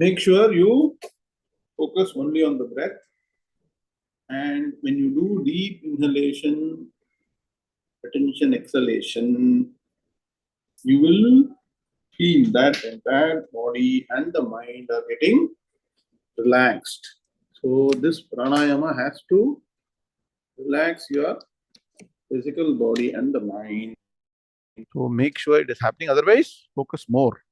Make sure you focus only on the breath. And when you do deep inhalation, attention, exhalation, you will feel that entire body and the mind are getting relaxed. So this pranayama has to relax your physical body and the mind. So make sure it is happening. Otherwise, focus more.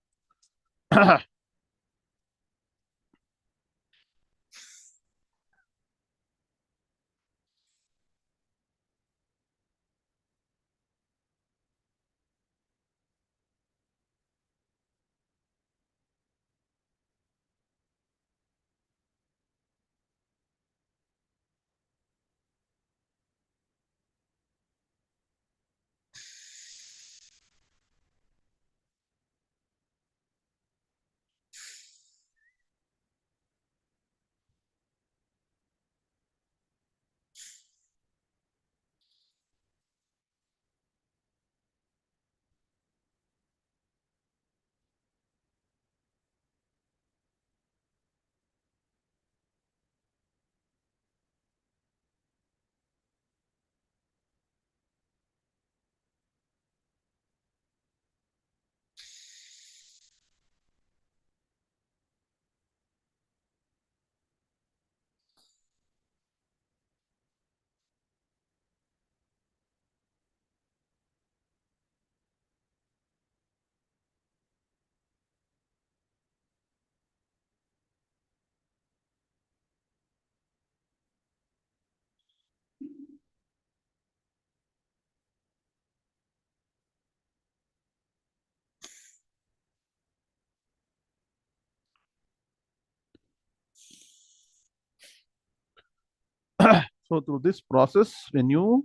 So through this process, when you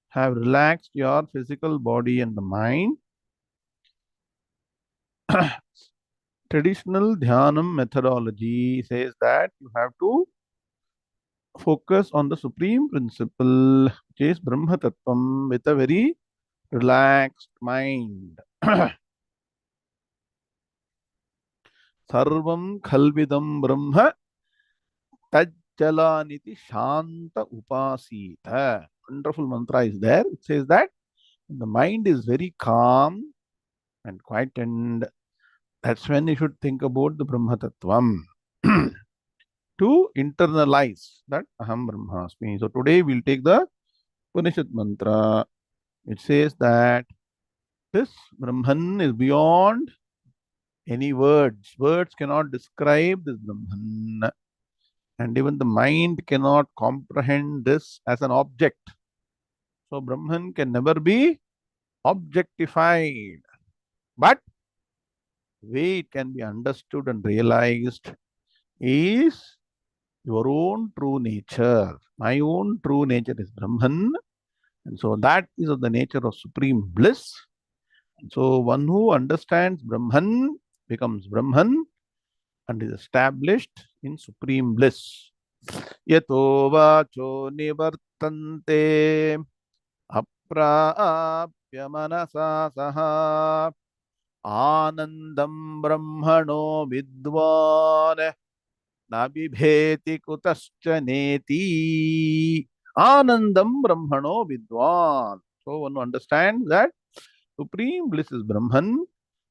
have relaxed your physical body and the mind, traditional Dhyanam methodology says that you have to focus on the supreme principle, which is Brahma Tattvam, with a very relaxed mind. Sarvam khalvidam Brahma tajjalaniti shanta upasita. Wonderful mantra is there. It says that when the mind is very calm and quietened, that's when you should think about the Brahma Tattvam to internalize that Aham Brahmasmi. So today we'll take the Upanishad mantra, which says that this Brahman is beyond any words. Words cannot describe this Brahman, and even the mind cannot comprehend this as an object. So Brahman can never be objectified, but the way it can be understood and realized is your own true nature. My own true nature is Brahman, and so that is of the nature of supreme bliss. So one who understands Brahman becomes Brahman and is established in supreme bliss. Yato vacho nivartante aprapya manasa saha anandam brahmano vidvan nabibheti kutascha neti. Anandam brahmano vidvan. So one understands that supreme bliss is Brahman.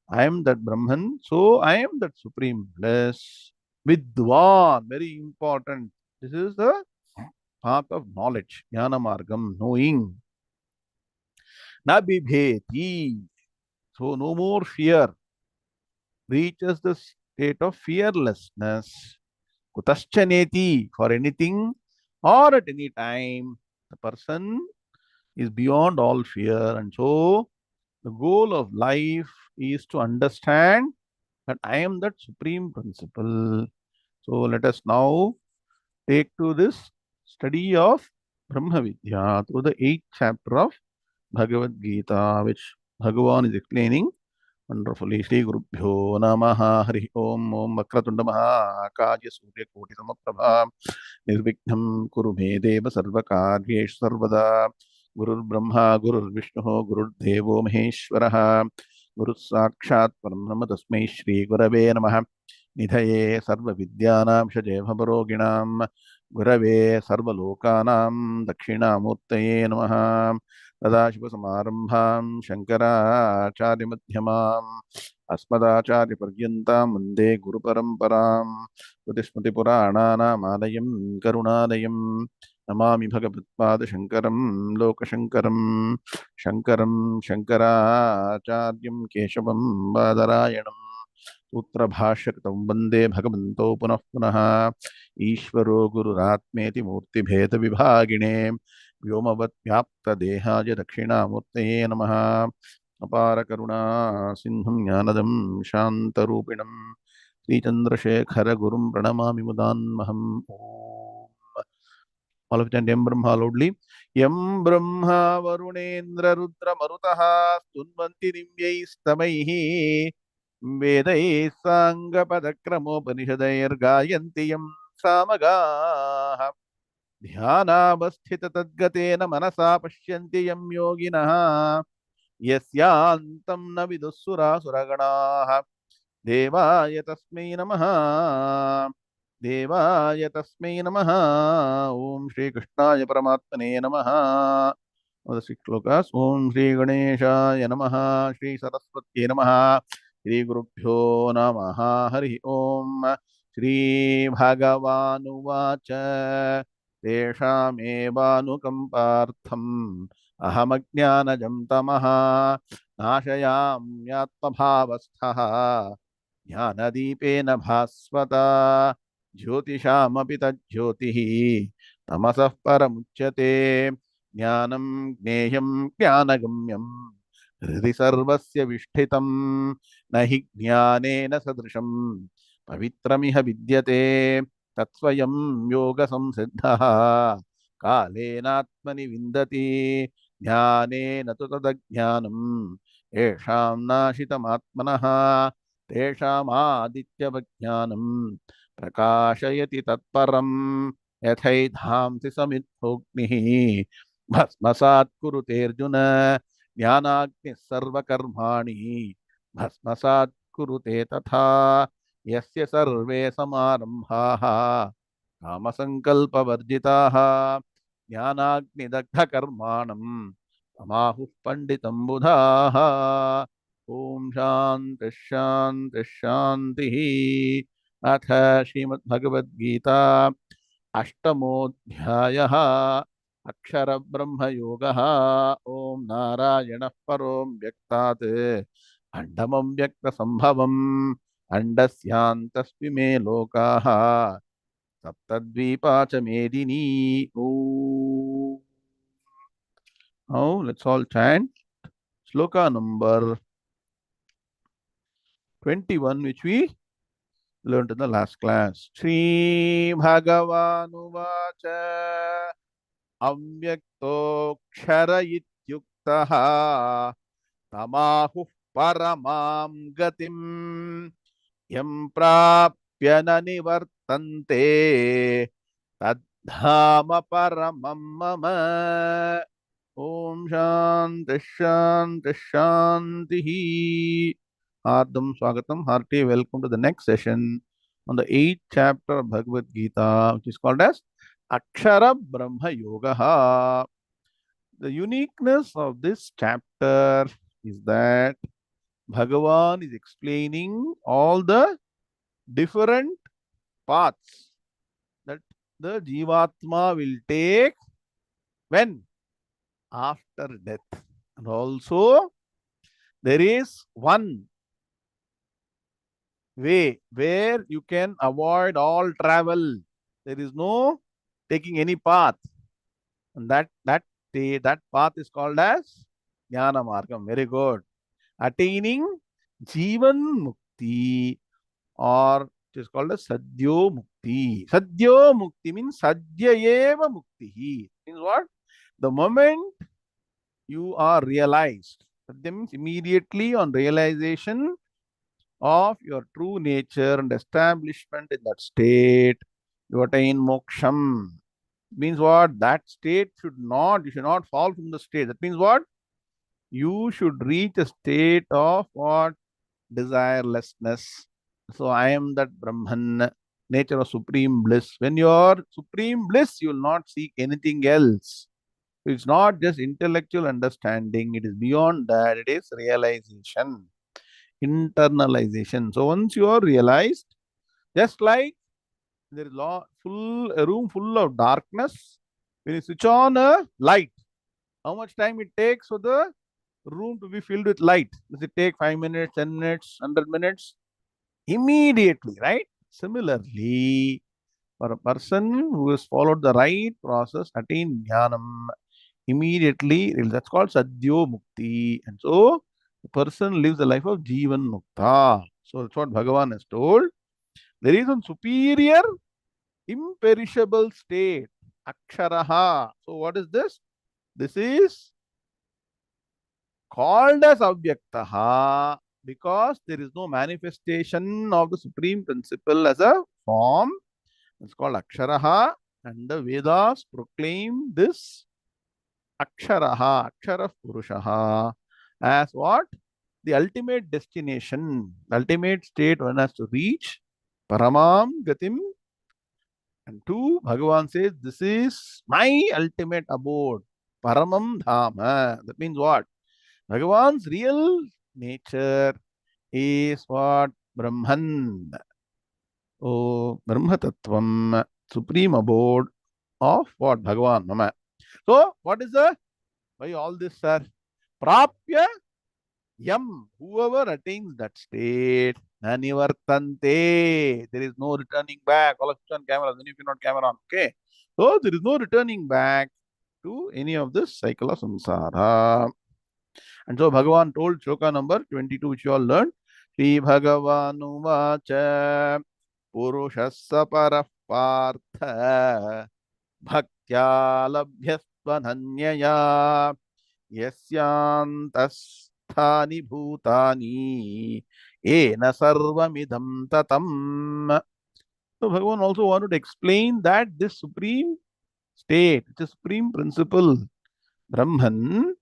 I am that Brahman. So I am that supreme bliss. Vidvan, very important. This is the path of knowledge. Jnana margam, knowing. Nabibheti. So no more fear. Reaches the state of fearlessness. Kutaschaneti, for anything or at any time, the person is beyond all fear. And so the goal of life is to understand that I am that supreme principle. So let us now take to this study of Brahma Vidya through the 8th chapter of Bhagavad Gita, which Bhagavan is explaining wonderfully. Shri Gurubhyo Namaha Hari Om Om Vakratunda Mahakaya Surya Koti Samaprabha Nirvighna Kuru Me Deva Sarvakaryeshu Sarvada Gurur Brahma Gurur Vishnu Gurur Devo Maheshwaraha Guru Sakshat Param Brahma Tasmai Shri Gurave Namaha. निधये सर्वविद्यानां षजे भवरोगिणां गुरवे सर्वलोकानां दक्षिणामूर्तये नमः। सदाशिवसमारम्भां शङ्कराचार्यमध्यमाम् अस्मदाचार्यपर्यन्तां वन्दे गुरुपरम्परां। श्रुतिस्मृतिपुराणानामालयं करुणालयं नमामि भगवत्पादशङ्करं लोकशङ्करं। शङ्करं शङ्कराचार्यं केशवं बादरायणं सूत्रभाष्यकृतं वन्दे भगवन्तौ पुनः पुनः। ईश्वरो गुरुरात्मेति मूर्तिभेदविभागिने व्योमवद्व्याप्तदेहाय दक्षिणामूर्तये नमः। अपार करुणा सिंहं ज्ञानदं शान्तरूपिणं श्रीचन्द्रशेखर गुरुं प्रणमामि मुदान्महम्। All of them, Yam Brahma loudly. Yam Brahma Varunendra Rudra Marutah Stunvanti Nimyaistamaihi Vedai Sanga Padakramopanishadair Gayanti Yam Samagaha Dhyanabasthita Tadgatena Manasa Pashyanti Yam Yoginaha Yasyantam Navidussura Suraganaha Devaya Tasmai Namaha देवाय तस्मै नमः। ओम श्री कृष्णाय परमात्मने नमः। श्लोकास् ओम श्री गणेशाय नमः, श्री सरस्वत्यै नमः, श्री गुरुभ्यो नमः। हरि ओम। श्री भगवानुवाच तेषामेवानुकम्पार्थम् अहमज्ञानजं तमः नाशयाम्यात्मभावस्थः ज्ञानदीपेन भास्वता ज्योतिषामपि तज्ज्योतिः तमसः परमुच्यते ज्ञानं ज्ञेयं ज्ञानगम्यं हृदि सर्वस्य विष्ठितं न हि ज्ञानेन सदृशं पवित्रमिह विद्यते तत्स्वयं योगसंसिद्धः कालेनात्मनि विन्दति ज्ञानेन तु तदज्ञानं येषां नाशितमात्मनः तेषामादित्यवज्ञानं प्रकाशयति तत्परं यथैधांसि समिद्धोऽग्निः भस्मसात् कुरुतेऽर्जुन ज्ञानाग्निः सर्वकर्माणि भस्मसात् कुरुते तथा यस्य सर्वे समारम्भाः कामसङ्कल्पवर्जिताः ज्ञानाग्निदग्धकर्माणं तमाहुः पण्डितं बुधाः। ओम शांति शांति शांति। अथ श्रीमद्भगवद्गीता अष्टमोऽध्यायः अक्षरब्रह्मयोगः। ओम नारायणः परो व्यक्तात् अण्डमव्यक्तसम्भवम् अण्डस्यान्तस्मिमे लोकाः सप्तद्वीपा च मेदिनी। Now let's all chant sloka number 21, which we learned in the last class. Shri Bhagavanuvacha Avyaktoksara Ityuktaha Tamahu Paramam Gatim Yam Prapya Nanivartante Tadhama Paramam Mama. Om Shanti Shanti Shanti. Ardam Swagatam, hearty welcome to the next session on the 8th chapter of Bhagavad Gita, which is called as Akshara Brahma Yoga. The uniqueness of this chapter is that Bhagavan is explaining all the different paths that the Jivatma will take when? After death. And also, there is one way where you can avoid all travel. There is no taking any path. And that path is called as Jnana Margam. Very good. Attaining Jivan Mukti, or it is called as Sadhyo Mukti. Sadhyo Mukti means Sadhya Eva Mukti. Means what? The moment you are realized. Sadhya means immediately on realization of your true nature and establishment in that state, you attain moksham. Means what? That state you should not fall from the state. That means what? You should reach a state of what? Desirelessness. So I am that Brahman, nature of supreme bliss. When you are supreme bliss, you will not seek anything else. It's not just intellectual understanding, it is beyond that, it is realization, internalization. So once you are realized, just like there is a room full of darkness, when you switch on a light, how much time it takes for the room to be filled with light? Does it take 5 minutes, 10 minutes, 100 minutes? Immediately, right? Similarly, for a person who has followed the right process, attain Gnanam, immediately, that's called Sadhyo Mukti. And so, the person lives the life of Jivan Mukta. So, that's what Bhagavan has told. There is one superior, imperishable state, Aksharaha. So, what is this? This is called as Avyaktaha because there is no manifestation of the Supreme Principle as a form. It's called Aksharaha, and the Vedas proclaim this Aksharaha, Akshara Purushaha, as what? The ultimate destination, the ultimate state one has to reach. Paramam Gatim. And two, Bhagavan says, this is my ultimate abode. Paramam Dhama. That means what? Bhagavan's real nature is what? Brahman. Oh, Brahma Tattvam, supreme abode of what? Bhagavan. Mama. So, what is the? Why all this, sir? Prapya Yam. Whoever attains that state, Nanivartante. There is no returning back. All of you on camera, then you cannot camera on. Okay. So, there is no returning back to any of this cycle of samsara. And so Bhagavan told shloka number 22, which you all learned. Shri Bhagavanu Vacha Purushassa Parah Partha Bhaktya Labhyasvananyaya Yasyantasthani Bhutani Ena Sarvamidam Tatam. So Bhagavan also wanted to explain that this supreme state, the supreme principle, Brahman,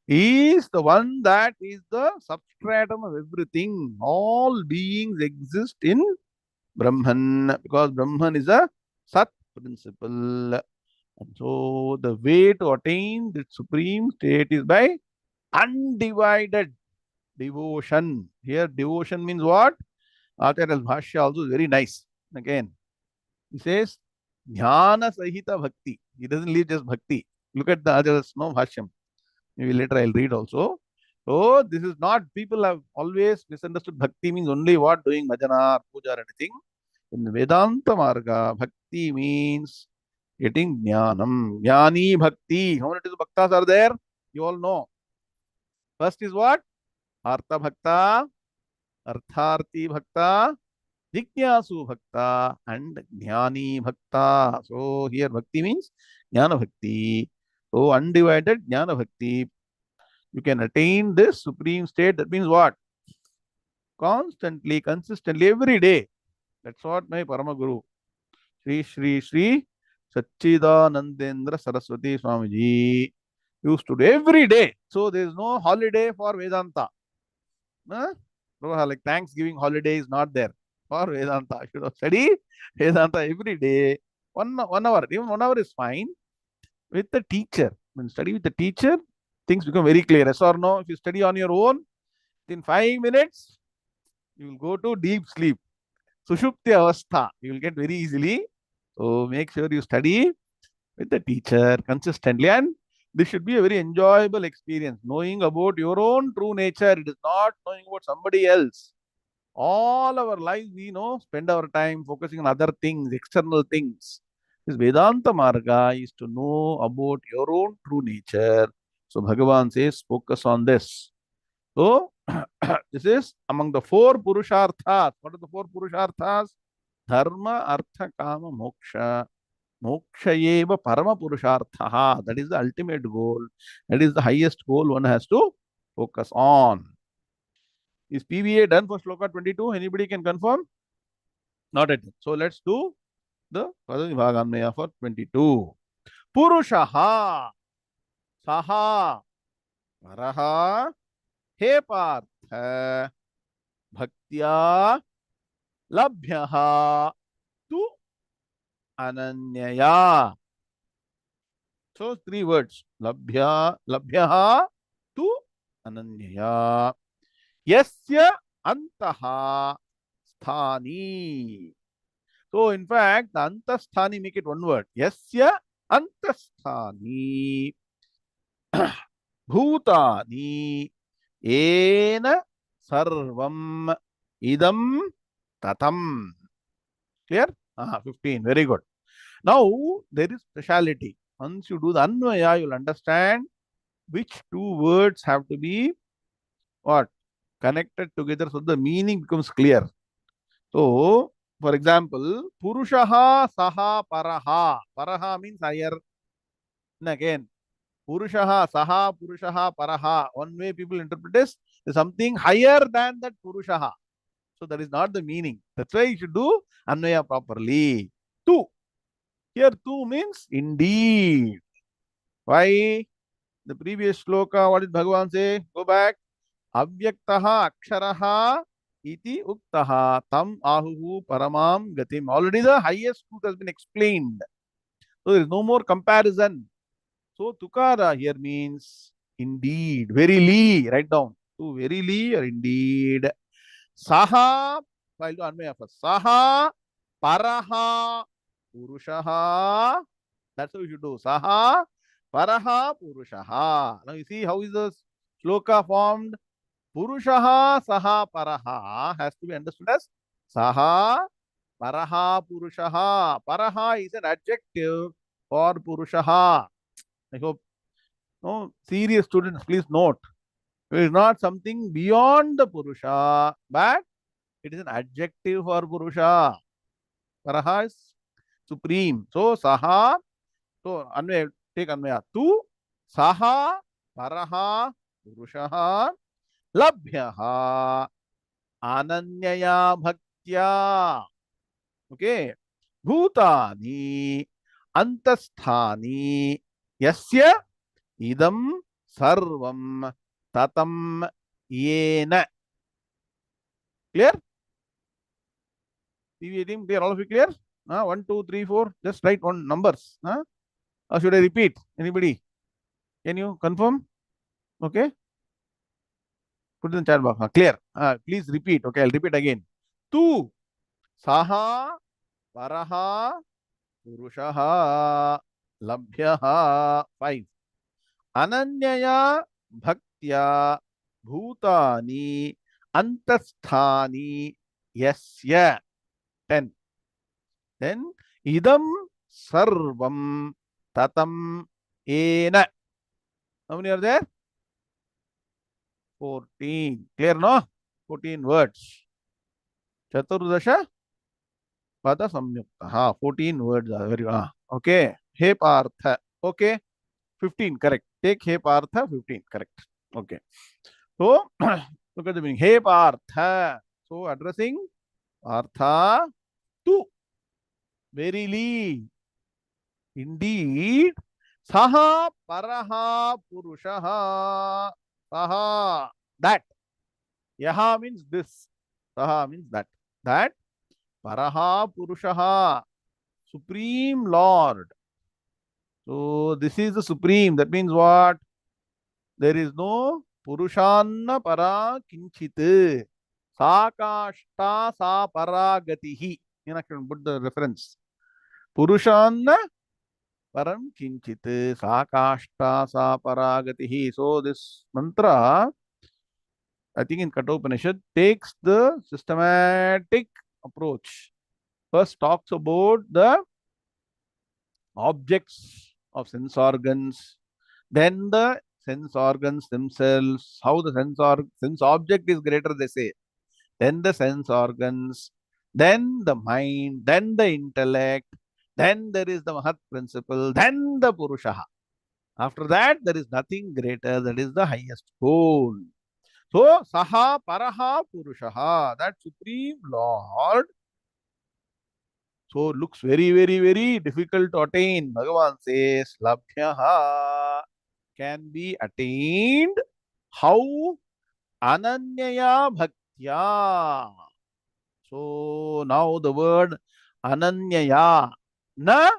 is the one that is the substratum of everything. All beings exist in Brahman because Brahman is a Sat principle. And so the way to attain the supreme state is by undivided devotion. Here devotion means what? Acharya's Bhashya also is very nice. Again, he says Jnana Sahita Bhakti. He doesn't leave just Bhakti. Look at the Acharya's no Bhashyam. Maybe later I'll read also. So this is not, people have always misunderstood bhakti means only what? Doing bhajana, puja or anything. In the Vedanta Marga, bhakti means getting jnanam. Jnani bhakti. How many bhaktas are there? You all know. First is what? Artha bhakta, artharti bhakta, jignasu bhakta and jnani bhakta. So here bhakti means jnana bhakti. So undivided jnana bhakti. You can attain this supreme state. That means what? Constantly, consistently, every day. That's what my Paramaguru, Sri Satchidanandendra Saraswati Swamiji used to do every day. So there is no holiday for Vedanta. Huh? Like Thanksgiving holiday is not there for Vedanta. You should have study Vedanta every day. 1 hour, even 1 hour is fine with the teacher. When you study with the teacher, things become very clear. Yes or no? If you study on your own, in 5 minutes, you will go to deep sleep. Sushupti avastha, you will get very easily. So make sure you study with the teacher consistently, and this should be a very enjoyable experience. Knowing about your own true nature, it is not knowing about somebody else. All our lives, we know, spend our time focusing on other things, external things. This Vedanta Marga is to know about your own true nature. So Bhagavan says, focus on this. So, this is among the four Purusharthas. What are the four Purusharthas? Dharma, Artha, Kama, Moksha. Moksha eva Parama Purushartha. That is the ultimate goal. That is the highest goal one has to focus on. Is PVA done for Shloka 22? Anybody can confirm? Not yet. So, let's do the Padavibhaganmaya for 22. Purushaha, Saha, Paraha, He Partha, Bhaktya, Labhyaha tu ananyaya. So three words. Labhyaha tu ananyaya. Yasya antaha sthani. So in fact, the antasthani, make it one word. Yasya antasthani bhutani ena sarvam idam tatam. Clear? 15. Very good. Now, there is speciality. Once you do the Anvaya, you'll understand which two words have to be what? Connected together so the meaning becomes clear. So, for example, Purushaha Saha Paraha. Paraha means higher. And again, Purushaha Saha Purushaha Paraha. One way people interpret this is something higher than that Purushaha. So, that is not the meaning. That's why you should do Anvaya properly. Two. Here, two means indeed. Why? The previous sloka, what did Bhagavan say? Go back. Avyaktaha aksharaha iti uktaha tam ahuhu paramam gatim. Already the highest truth has been explained. So there is no more comparison. So tukara here means indeed, verily. Write down. To verily or indeed. Saha, I'll do Anvaya first. Saha paraha purushaha. That's how you should do. Saha paraha purushaha. Now you see how is the sloka formed? Purushaha saha paraha has to be understood as saha paraha purushaha. Paraha is an adjective for purushaha. I hope no serious students please note. It is not something beyond the purusha, but it is an adjective for purusha. Paraha is supreme. So saha. So Anvaya, take Anvaya. Tu saha paraha purushaha labhyaha ananyaya bhaktya. Okay. Bhutani antasthani yasya idam sarvam tatam yena. Clear? TV team, clear? All of you clear? 1, 2, 3, 4. Just write one numbers. Or should I repeat? Anybody? Can you confirm? Okay. Put it in the chat box. Clear. Please repeat. Okay, I'll repeat again. Tu saha paraha purushaha labhyaha. 5. Ananyaya bhaktya bhutani antasthani yasya. 10. Then idam sarvam tatam ena. How many are there? 14. Clear, no? 14 words. Chaturdasha pada samyukta. 14 words are very okay. He partha. Okay. 15. Correct. Take he partha. 15. Correct. Okay. So look at the meaning. He partha. So addressing partha tu. Verily. Indeed. Saha paraha purushaha. Saha. That. Yaha means this. Saha means that. That. Paraha Purushaha. Supreme Lord. So this is the supreme. That means what? There is no Purushanna para kinchit. Sakashta sa paragatihi. You know, I can put the reference. Purushanna param kinchit. Sakashta sa paragatihi. So this mantra, I think in Kathopanishad, takes the systematic approach. First talks about the objects of sense organs, then the sense organs themselves, how the sense object is greater, they say, then the sense organs, then the mind, then the intellect, then there is the Mahat principle, then the Purushaha. After that, there is nothing greater, that is the highest goal. So, Saha Paraha Purushaha, that Supreme Lord. So looks very, very, very difficult to attain. Bhagavan says, Labhyaha can be attained. How? Ananyaya bhaktya. So now the word ananyaya, na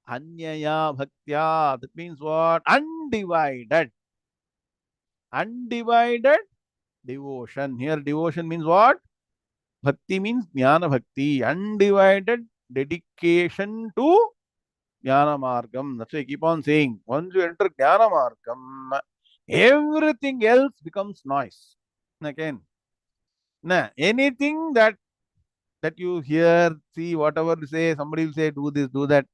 anyaya bhaktya. That means what? Undivided. Undivided devotion. Here devotion means what? Bhakti means jnana bhakti. Undivided dedication to jnana margam. That's why I keep on saying. Once you enter jnana margam, everything else becomes noise. Again, nah, anything that you hear, see, whatever you say, somebody will say, do this, do that.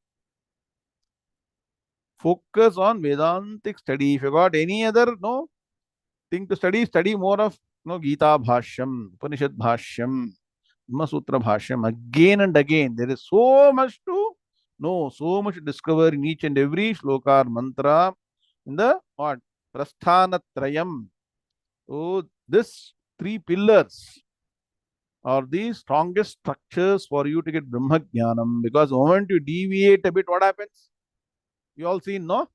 Focus on Vedantic study. If you got any other no thing to study, study more of Gita Bhashyam, Upanishad Bhashyam, Brahma Sutra Bhashyam. Again and again, there is so much to know, so much to discover in each and every shloka or mantra in the what? Prasthanatrayam. So this three pillars are the strongest structures for you to get Brahma Jnanam, because the moment you deviate a bit, what happens? You all seen, no?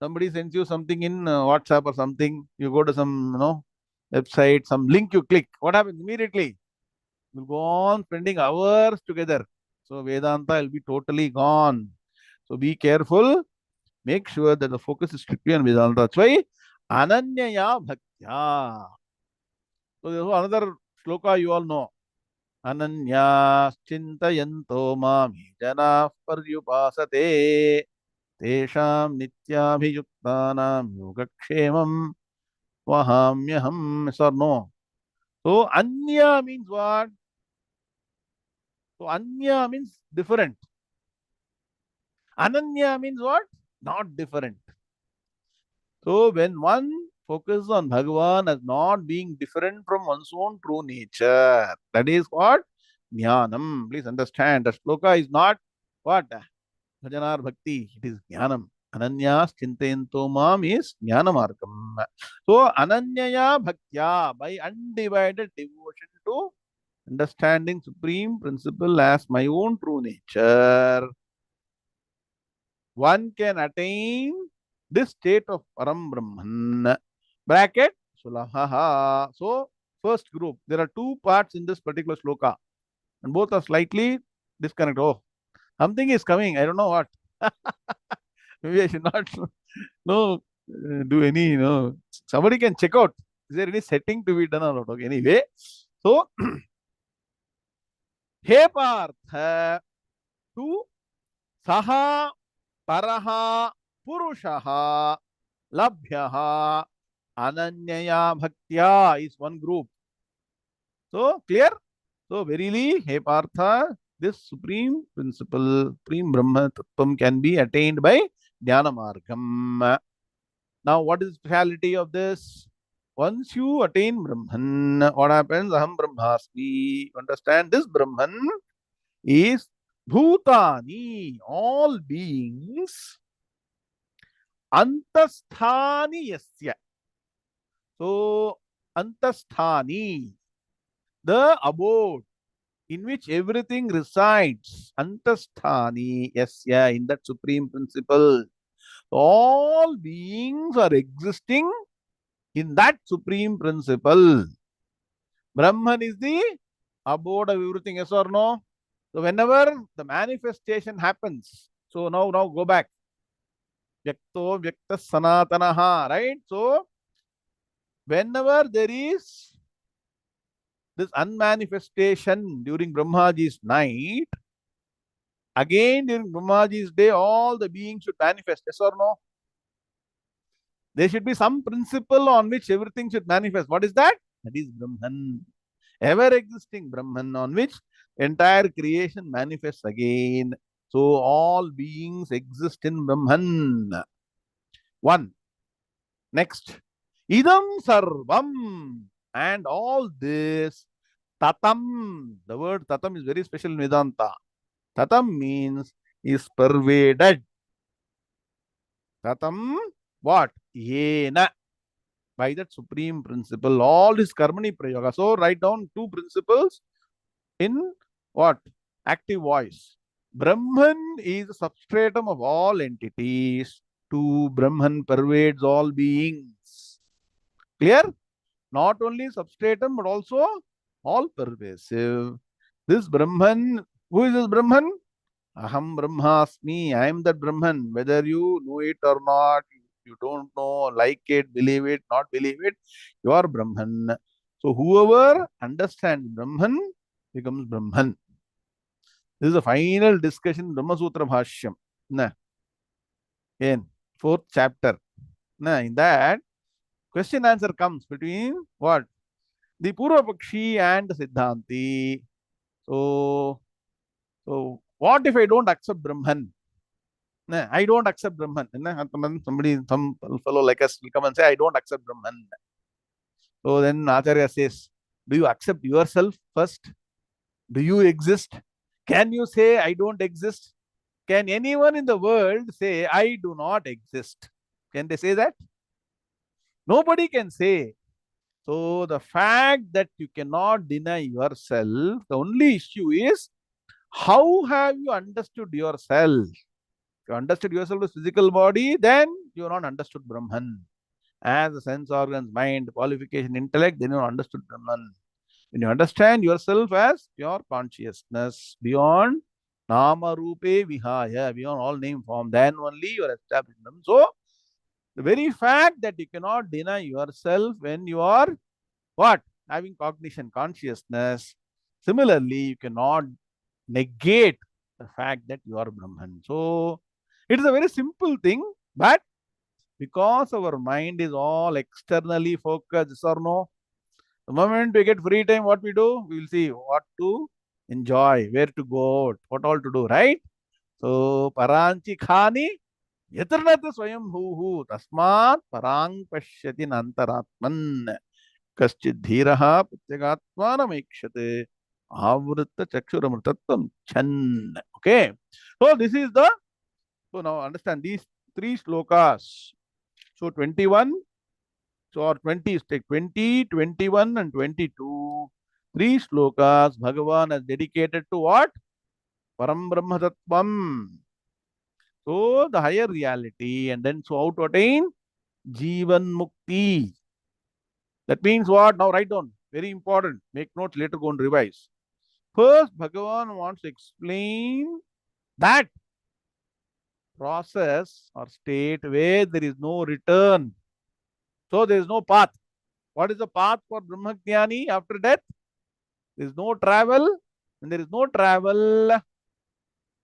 Somebody sends you something in WhatsApp or something. You go to some, website, some link you click. What happens immediately? You'll go on spending hours together. So Vedanta will be totally gone. So be careful. Make sure that the focus is strictly on Vedanta. That's why Ananyaya Bhaktya. So there's another shloka you all know. Ananyas Chintayanto Mami Jana Paryupasate Tesham Nityabhiyuktanam Yogakshemam Vahamyaham. Yes or no? So Anya means what? So Anya means different. Ananya means what? Not different. So when one focuses on Bhagavan as not being different from one's own true nature, that is what? Gnanam. Please understand, the shloka is not what? Bhajanar Bhakti. It is Gnanam. Ananyas Chintayanto Mam is Jnanamargam. So Ananyaya Bhaktya, by undivided devotion to understanding supreme principle as my own true nature, one can attain this state of Param Brahman. Bracket Sulahaha. So first group, there are two parts in this particular shloka, and both are slightly disconnected. Oh, something is coming. I don't know what. Maybe I should not no do any. Somebody can check out. Is there any setting to be done or not? Okay. Anyway, so He Partha to Saha Paraha Purushaha Labhyaha Ananyaya Bhaktya is one group. So clear? So verily, He Partha, this supreme principle, supreme Brahma Tattvam can be attained by Dhyana Margam. Now, what is the speciality of this? Once you attain Brahman, what happens? Aham Brahmasmi. Understand this Brahman is Bhutani, all beings, Antasthani Yasya. So, Antasthani, the abode in which everything resides, Antasthani Yasya, in that supreme principle. All beings are existing in that supreme principle. Brahman is the abode of everything, yes or no? So whenever the manifestation happens, so now go back. Vyakto Vyakta Sanatanaha, right? So whenever there is this unmanifestation during Brahmaji's night, again during Brahmaji's day, all the beings should manifest, yes or no? There should be some principle on which everything should manifest. What is that? That is Brahman. Ever existing Brahman on which entire creation manifests again. So all beings exist in Brahman. One. Next. Idam sarvam. And all this. Tatam. The word tatam is very special in Vedanta. Tatam means is pervaded. Tatam what? Yena. By that supreme principle. All is karmani prayoga. So write down two principles in what? Active voice. Brahman is the substratum of all entities. To Brahman pervades all beings. Clear? Not only substratum but also all pervasive. This Brahman, who is this Brahman? Aham Brahmasmi, I am that Brahman. Whether you know it or not, you don't know, like it, believe it, not believe it, you are Brahman. So whoever understands Brahman becomes Brahman. This is the final discussion in Brahma Sutra Bhashyam. Na, in fourth chapter. Na, in that, question answer comes between what? The Purva Pakshi and the Siddhanti. So what if I don't accept Brahman? Nah, I don't accept Brahman. Somebody, some fellow like us will come and say, I don't accept Brahman. So then Acharya says, do you accept yourself first? Do you exist? Can you say, I don't exist? Can anyone in the world say, I do not exist? Can they say that? Nobody can say. So the fact that you cannot deny yourself, the only issue is, how have you understood yourself? If you understood yourself as physical body, then you have not understood Brahman. As the sense organs, mind, qualification, intellect, then you have understood Brahman. When you understand yourself as pure consciousness, beyond Nama Rupe Vihaya, beyond all name form, then only you are established. So, the very fact that you cannot deny yourself when you are what? Having cognition, consciousness. Similarly, you cannot negate the fact that you are Brahman. So, it is a very simple thing, but because our mind is all externally focused, yes or no? The moment we get free time, what we do? We will see what to enjoy, where to go out, what all to do, right? So, paranchi khani yatarnat swayam hu tasmat parang pashyati nantaratman kaschid dhiraha pratyagatmanamekshate avritta chakshuramrtatvam chan. Okay. So, this is the, so now understand these three slokas. So 21, so or 20 is take 20, 21 and 22. Three slokas Bhagavan has dedicated to what? Param Brahma Tattvam. So the higher reality, and then so how to attain Jivan Mukti. That means what? Now write down. Very important. Make notes, later go and revise. First, Bhagavan wants to explain that process or state where there is no return. So there is no path. What is the path for Brahmagyani after death? There is no travel. When there is no travel,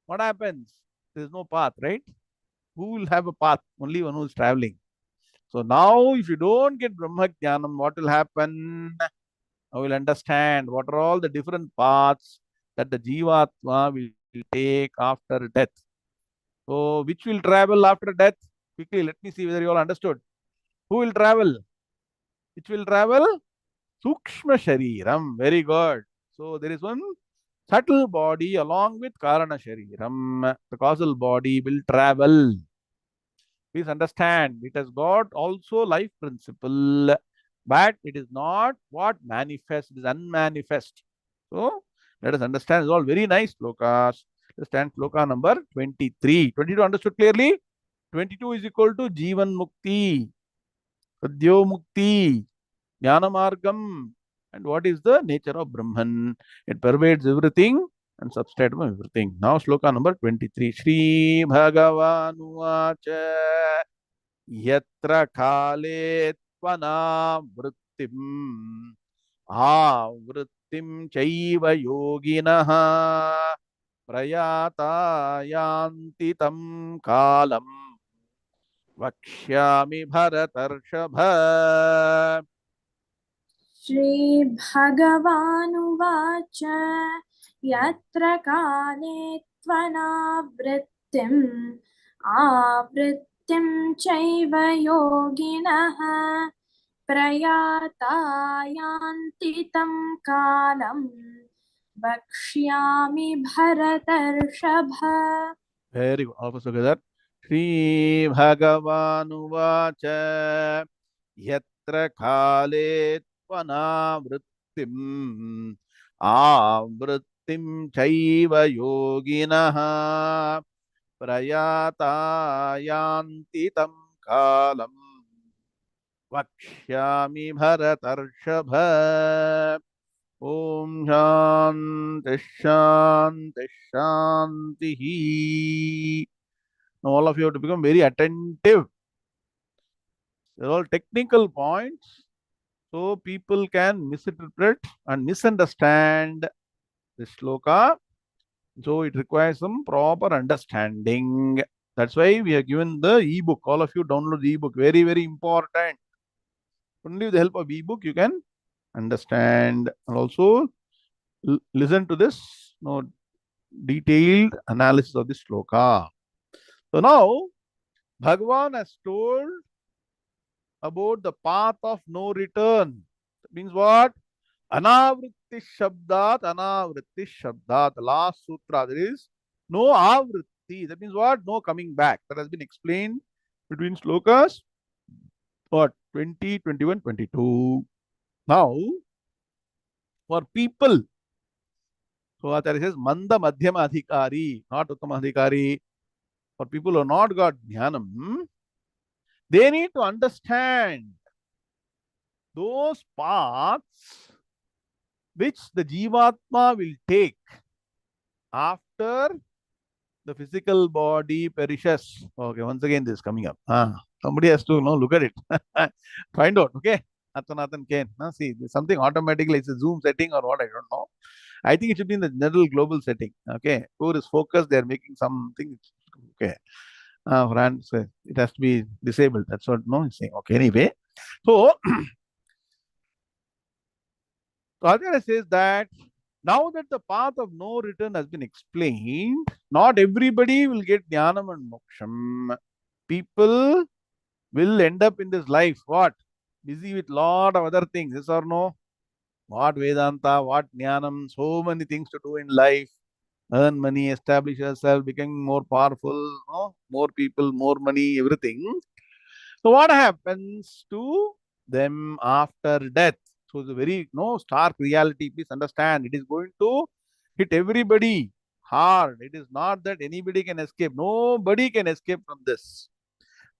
what happens? There is no path, right? Who will have a path? Only one who is traveling. So now, if you don't get Brahmagnanam, what will happen? I will understand what are all the different paths that the Jivatma will take after death. So, which will travel after death? Quickly, let me see whether you all understood. Who will travel? Which will travel? Sukshma Shariram. Very good. So, there is one subtle body along with Karana Shariram. The causal body will travel. Please understand, it has got also life principle, but it is not what manifests, it is unmanifest. So, let us understand, it's all very nice slokas. Understand sloka number 23. 22 understood clearly? 22 is equal to Jivan Mukti, Sadhyo Mukti, Jnana Margam. And what is the nature of Brahman? It pervades everything and substratum of everything. Now, sloka number 23. Shri Bhagavanuvacha Yatra Kale Tvanavrittim Avrittim Chaiva Yoginaha Prayata Yanti Tam Kalam Vakshyami Bharatarshabha. श्रीभगवानुवाच यत्र काले त्वनावृत्तिम् आवृत्तिं चैव योगिनः प्रयाता यान्ति तं कालं वक्ष्यामि भरतर्षभ. Very good. All of us together. Shri Bhagavanuvacha Yatra Kale Tvanavrittim Avrittim Chaiva Yoginaha Prayata Yanti Tam Kalam Vakshyami Bharatarshabha. Om Shanti Shanti Shanti. Now all of you have to become very attentive. They're all technical points, so people can misinterpret and misunderstand the shloka. So it requires some proper understanding. That's why we have given the ebook. All of you download the ebook. Very, very important. Only with the help of ebook you can understand and also listen to this detailed analysis of this shloka. So now Bhagavan has told about the path of no return. That means what? Anavritti Shabdat, Anavritti Shabdat. The last sutra, there is no avritti. That means what? No coming back. That has been explained between slokas. What? 20, 21, 22. Now, for people, so Acharya says, Manda Madhyama Adhikari, not Uttama Adhikari. For people who have not got Gnanam, they need to understand those paths which the Jivatma will take after the physical body perishes. Okay, once again, this is coming up. Somebody has to look at it. Find out, okay? Athanathan Ken. See, there's something automatically, it's a Zoom setting or what, I don't know. I think it should be in the general global setting. Okay, whoever is focused, they're making something. Okay, France, it has to be disabled. That's what he's saying. Okay, anyway, so Acharya says that now that the path of no return has been explained, not everybody will get Jnanam and Moksham. People will end up in this life, what? Busy with lot of other things, yes or no? What Vedanta, what Jnanam, so many things to do in life. Earn money, establish yourself, becoming more powerful, no? More people, more money, everything. So what happens to them after death? So it's a very stark reality. Please understand, it is going to hit everybody hard. It is not that anybody can escape. Nobody can escape from this.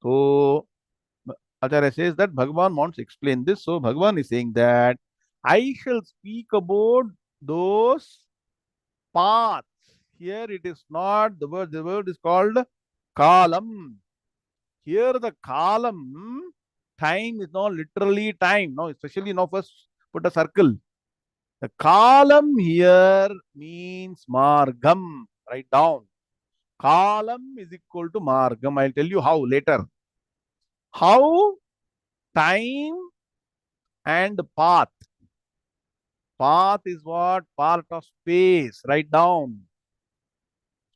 So Acharya says that Bhagavan wants to explain this. So Bhagavan is saying that I shall speak about those paths. Here it is not the word is called kalam. Here the kalam, time is not literally time. No, especially now first put a circle. The kalam here means margam. Write down. Kalam is equal to margam. I'll tell you how later. How time and path. Path is what? Part of space. Write down.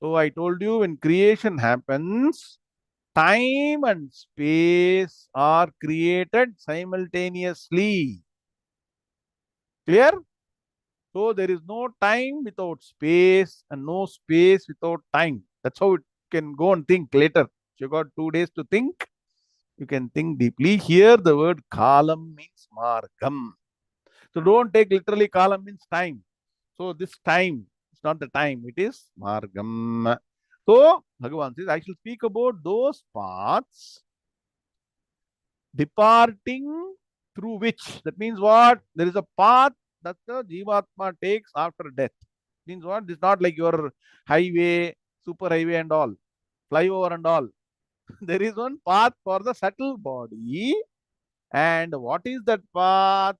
So I told you when creation happens, time and space are created simultaneously. Clear? So there is no time without space and no space without time. That's how it can go and think later. If you got 2 days to think, you can think deeply. Here the word kalam means margam. So don't take literally kalam means time. So this time, it's not the time, it is margam. So Bhagavan says, I shall speak about those paths departing through which. That means what? There is a path that the Jivatma takes after death. Means what? This is not like your highway, super highway and all, flyover and all. There is one path for the subtle body. And what is that path?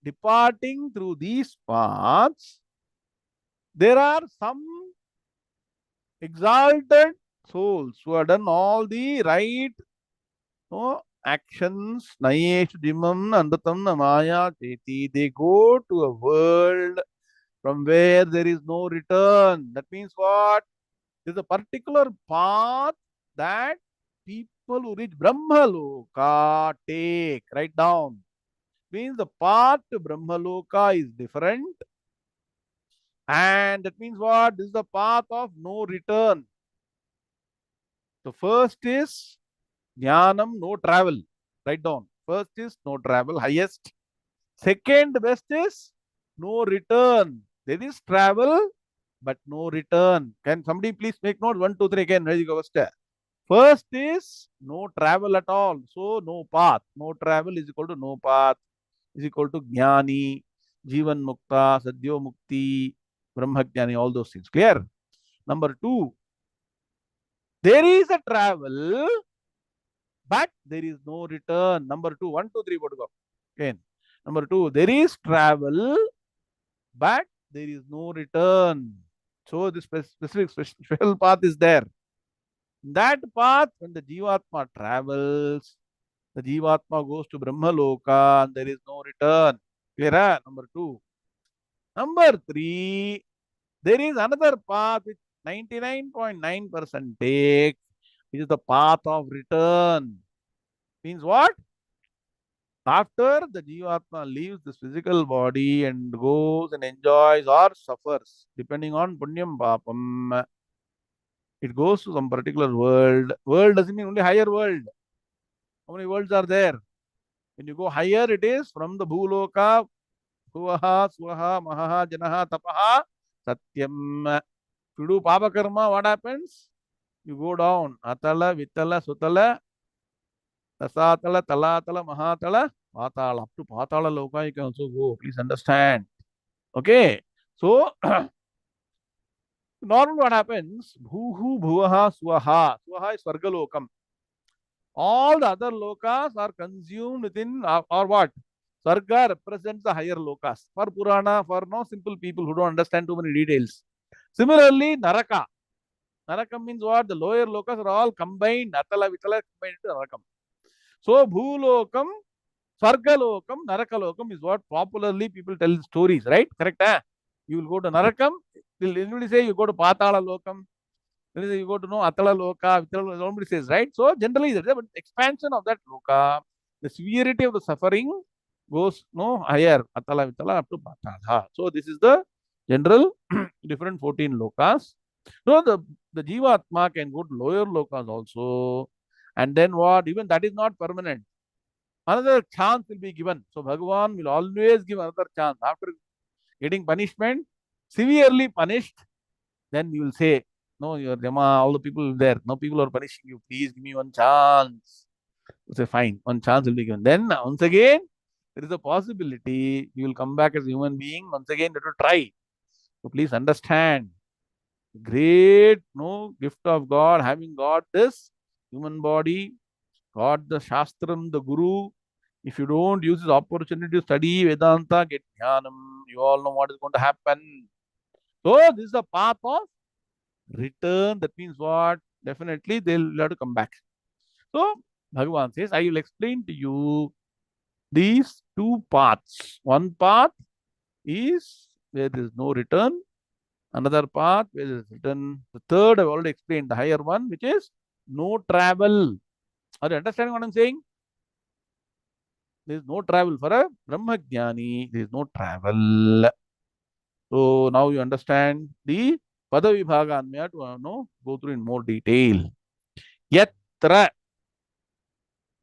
Departing through these paths, there are some exalted souls who have done all the right actions. Nayesh dimam andatam namaya cheti. They go to a world from where there is no return. That means what? There is a particular path that people who reach Brahmaloka take. Write down. Means the path to Brahmaloka is different. And that means what? This is the path of no return. So first is Jnanam, no travel. Write down. First is no travel, highest. Second best is no return. There is travel, but no return. Can somebody please make note? 1, 2, 3 again. Ready, go first. First is no travel at all. So no path. No travel is equal to no path, is equal to Jnani. Jivan Mukta, Sadhyo Mukti, Brahmajnani, all those things. Clear? Number two, there is a travel, but there is no return. Number two, one, two, three, go. Again. Number two, there is travel, but there is no return. So this specific special path is there. That path, when the Jivatma travels, the Jivatma goes to Brahma Loka and there is no return. Clear? Number two. Number three, there is another path which 99.9% take, which is the path of return. Means what? After the Jivatma leaves this physical body and goes and enjoys or suffers, depending on Punyam Papam, it goes to some particular world. World doesn't mean only higher world. How many worlds are there? When you go higher, it is from the Bhuloka, Suvaha, Swaha, Mahaha, Janaha, Tapaha, Satyam. If you do Papa Karma, what happens? You go down. Atala, Vitala, Sutala, Tasatala, Talatala, Mahatala, Patala. Up to Patala Loka, you can also go. Please understand. Okay. So, normally what happens? Bhuhu, Bhuvaha, Swaha. Swaha is Svargalokam. All the other lokas are consumed within or what? Sarga represents the higher lokas. For Purana, for no simple people who don't understand too many details. Similarly, Naraka. Naraka means what? The lower lokas are all combined. Atala, Vitala combined into Narakam. So, Bhulokam, Sargalokam, Narakalokam is what popularly people tell stories, right? Correct? Eh? You will go to Narakam. Will anybody say you go to Patala Lokam? You go to know Atala Loka, Vitala, nobody says, right? So generally, there is an expansion of that Loka. The severity of the suffering goes no higher, Atala, Vitala, up to Patala. So this is the general different 14 Lokas. So the Jivatma can go to lower Lokas also. And then what? Even that is not permanent. Another chance will be given. So Bhagavan will always give another chance. After getting punishment, severely punished, then you will say, no, your Jama, all the people there, no people are punishing you. Please give me one chance. You say, fine, one chance will be given. Then once again, there is a possibility you will come back as a human being. Once again, you have to try. So please understand, great no gift of God, having got this human body, got the Shastram, the Guru. If you don't use this opportunity to study Vedanta, get Gnanam, you all know what is going to happen. So this is the path of return. That means what? Definitely they'll have to come back. So Bhagavan says, I will explain to you these two paths. One path is where there is no return. Another path where there is return. The third I've already explained, the higher one, which is no travel. Are you understanding what I'm saying? There is no travel for a Brahmajnani. There is no travel. So now you understand the Padavibhaga Anmaya to go through in more detail. Yatra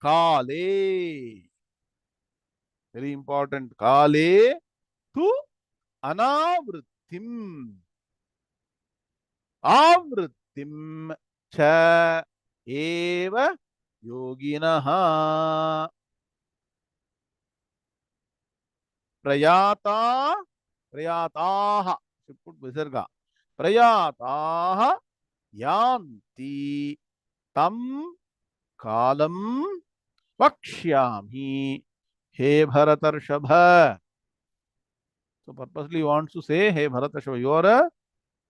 Kale. Very important. Kale tu anavrittim. Avrittim cha eva yoginaha. Prayata. Prayataha. Should put visarga. Prayataha yanti tam kalam vakshyami he Bharatarshabha. So purposely wants to say, hey Bharatarshabha, you are a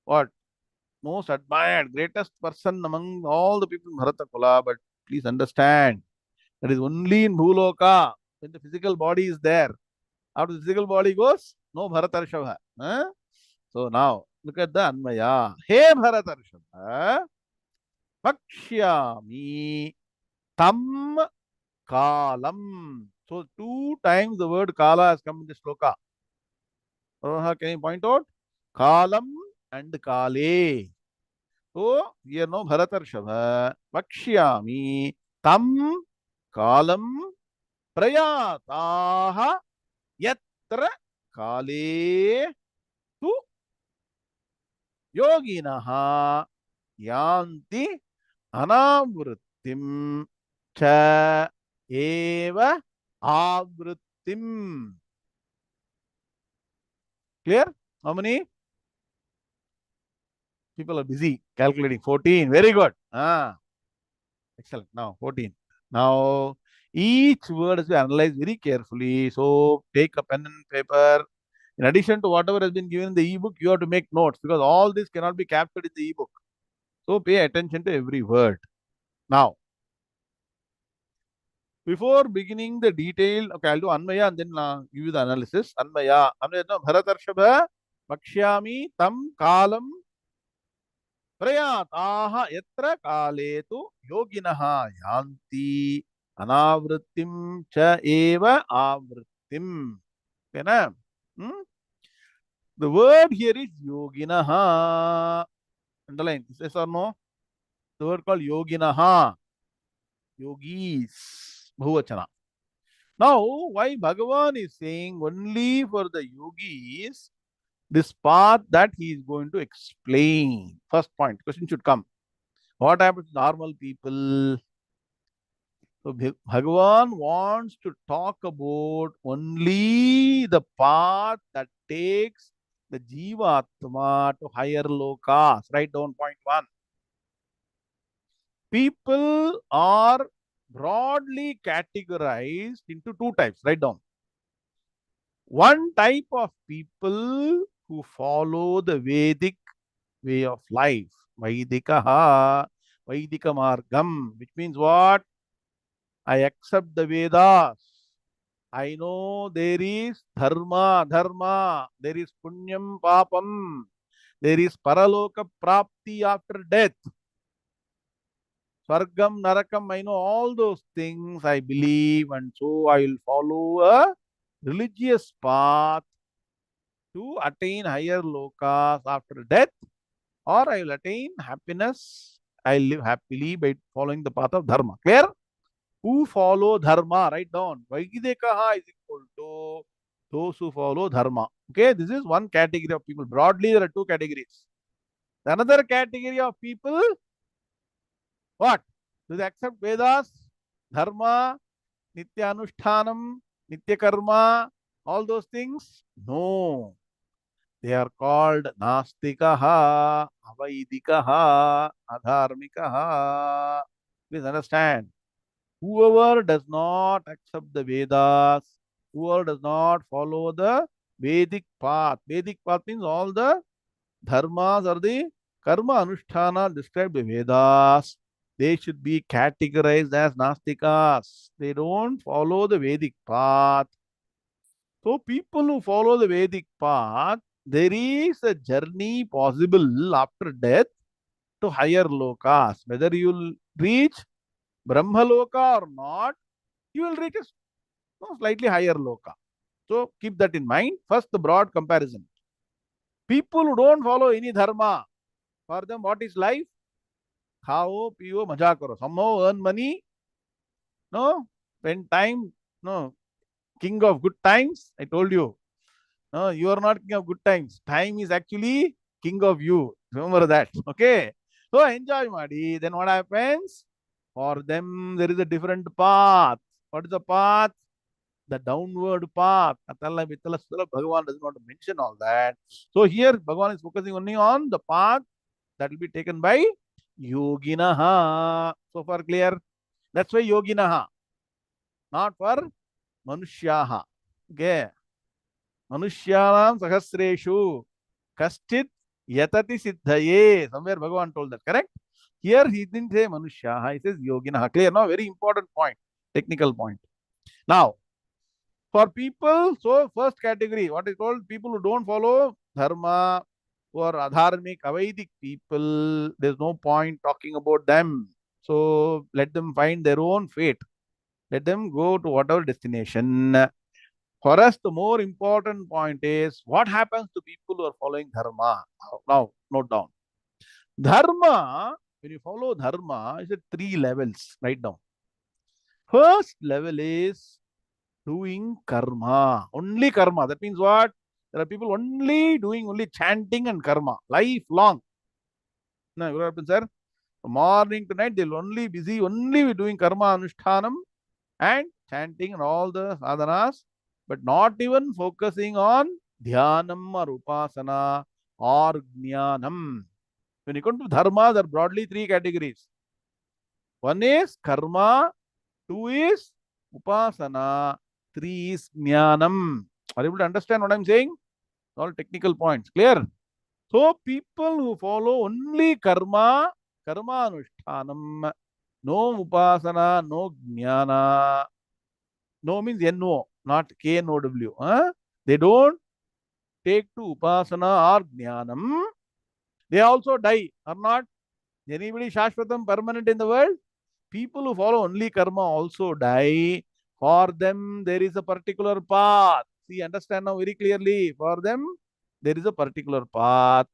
what? Most admired, greatest person among all the people in Bharata Kula, but please understand, that is only in Bhuloka, when the physical body is there. After the physical body goes, no Bharatarshabha. Huh? So now, look at the Anmaya. Hey Bharatarshabha, Vakshyami Tam Kalam. So two times the word Kala has come in the sloka. Can you point out? Kalam and Kale. So here no Bharatarshabha, Vakshyami Tam Kalam Prayataha Yatra Kale Tu Yoginaha Yanti Anavrittim Cha Eva Avrittim. Clear? How many? People are busy calculating. 14. Very good. Excellent. Now 14. Now each word is analyzed very carefully. So take a pen and paper. In addition to whatever has been given in the ebook, you have to make notes because all this cannot be captured in the ebook. So pay attention to every word. Now, before beginning the detail, okay, I'll do Anmaya and then give you the analysis. Anmaya. Anmaya, Bharatarshabha, Bakshyami, Tam, Kalam, प्रयाताः यत्र काले तु योगिनः यान्ति अनावृत्तिं च एव आवृत्तिम्. Okay, na? The word here is yoginah. Underline. Yes or no? The word called yoginah. Yogis. Bhuvachana. Now, why Bhagavan is saying only for the yogis this path that he is going to explain? First point. Question should come. What happens to normal people? So Bhagavan wants to talk about only the path that takes the Jivatma to higher lokas. Write down point one. People are broadly categorized into two types. Write down. One type of people who follow the Vedic way of life. Vaidikaha, Vaidika Margam, which means what? I accept the Vedas. I know there is dharma, there is punyam, papam, there is paraloka prapti after death. Swargam, narakam, I know all those things, I believe, and so I will follow a religious path to attain higher lokas after death, or I will attain happiness. I live happily by following the path of dharma. Clear? Who follow dharma? Write down. Vaidikaha is equal to those who follow dharma. Okay, this is one category of people. Broadly, there are two categories. Another category of people, what? Do they accept Vedas, dharma, nitya anushtanam, nitya karma, all those things? No. They are called nastikaha, avaidikaha, adharmikaha. Please understand. Whoever does not accept the Vedas, whoever does not follow the Vedic path means all the dharmas or the karma anushtana described by Vedas, they should be categorized as Nastikas. They don't follow the Vedic path. So, people who follow the Vedic path, there is a journey possible after death to higher lokas. Whether you will reach Brahmaloka or not, you will reach a slightly higher loka. So keep that in mind. First, the broad comparison. People who don't follow any dharma, for them, what is life? Khao, piyo, maja karo. Somehow earn money, no? Spend time, no? King of good times. I told you, no, you are not king of good times. Time is actually king of you. Remember that. Okay. So enjoy, Madi. Then what happens? For them, there is a different path. What is the path? The downward path. Atala, Vitala, Sula, Bhagavan does not mention all that. So here, Bhagavan is focusing only on the path that will be taken by Yoginaha. So far clear? That's why Yoginaha, not for Manushyaha. Okay. Manushyanam Sahasreshu Kaschit Yatati Siddhaye. Somewhere Bhagavan told that, correct? Here he didn't say Manushyaha, he says Yoginaha. Clear? Now, very important point, technical point. Now, for people, so first category, what is called people who don't follow dharma, who are adharmic, avaidic people, there's no point talking about them. So let them find their own fate. Let them go to whatever destination. For us, the more important point is what happens to people who are following dharma. Now, note down. Dharma, when you follow dharma, is at three levels. Write down. First level is doing karma. Only karma. That means what? There are people only doing only chanting and karma. Lifelong. Now, what happens, sir? From morning to night, they'll only busy only with doing karma anushtanam and chanting and all the sadhanas, but not even focusing on Dhyanam or upasana or Gnanam. When you come to dharma, there are broadly three categories. One is karma, two is upasana, three is Gnanam. Are you able to understand what I'm saying? All technical points. Clear? So people who follow only karma, karma anushtanam, no upasana, no jnana. No means no, not K-N-O-W. Huh? They don't take to upasana or jnanam. They also die or not. Anybody shashvatam permanent in the world? People who follow only karma also die. For them, there is a particular path. See, understand now very clearly. For them, there is a particular path.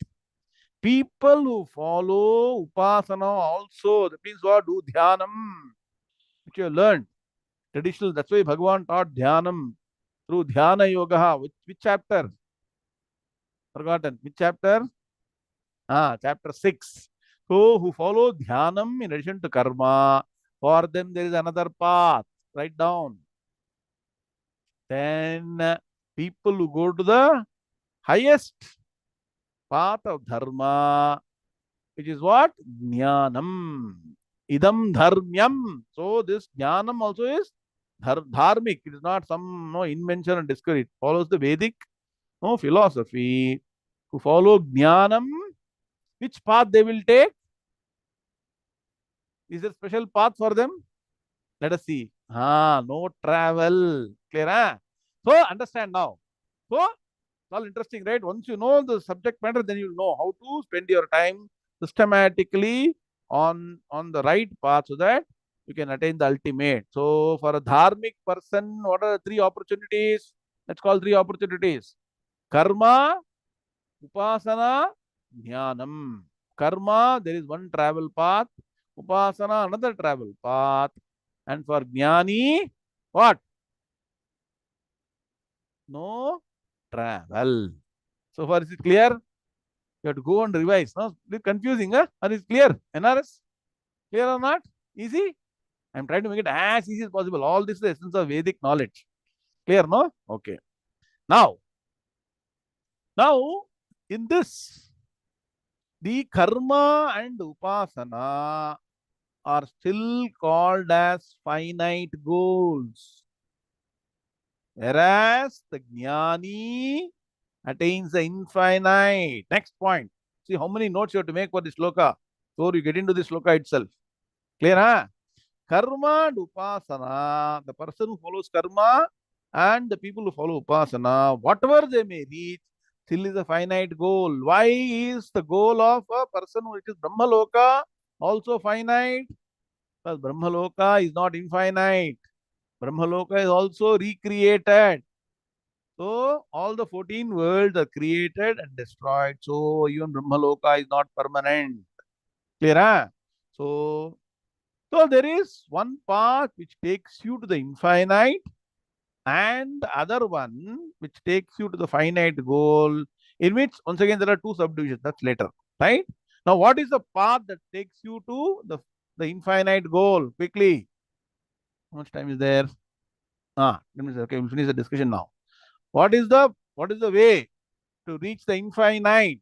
People who follow upasana also, that means what? Do dhyanam, which you have learned. Traditional, that's why Bhagavan taught dhyanam through dhyana yoga. Which chapter? Forgotten. Which chapter? Chapter 6. So, who follow dhyanam in addition to karma, for them there is another path. Write down. Then, people who go to the highest path of dharma, which is what? Gnanam. Idam dharmyam. So this jnanam also is dharmic. It is not some invention and discovery. It follows the Vedic philosophy. To follow jnanam, which path they will take? Is there a special path for them? Let us see. No travel. Clear? So understand now. So it's all interesting, right? Once you know the subject matter, then you'll know how to spend your time systematically on the right path so that you can attain the ultimate. So for a dharmic person, what are the three opportunities? Let's call three opportunities. Karma, upasana, jnanam. Karma, there is one travel path. Upasana, another travel path. And for jnani, what? No travel. So far, is it clear? You have to go and revise. No, it's confusing, huh? Or is it clear? NRS? Clear or not? Easy? I'm trying to make it as easy as possible. All this is the essence of Vedic knowledge. Clear, no? Okay. Now, in this, the karma and upasana are still called as finite goals. Whereas the jnani attains the infinite. Next point. See how many notes you have to make for this sloka before you get into this sloka itself. Clear, huh? Karma and upasana, the person who follows karma and the people who follow upasana, whatever they may reach, still is a finite goal. Why is the goal of a person which is Brahmaloka also finite? Because Brahmaloka is not infinite. Brahmaloka is also recreated. So all the 14 worlds are created and destroyed. So even Brahmaloka is not permanent. Clear? Huh? So there is one path which takes you to the infinite and the other one which takes you to the finite goal, in which once again there are two subdivisions. That's later. Right? Now what is the path that takes you to the infinite goal? Quickly. How much time is there? Okay, we'll finish the discussion now. What is the way to reach the infinite?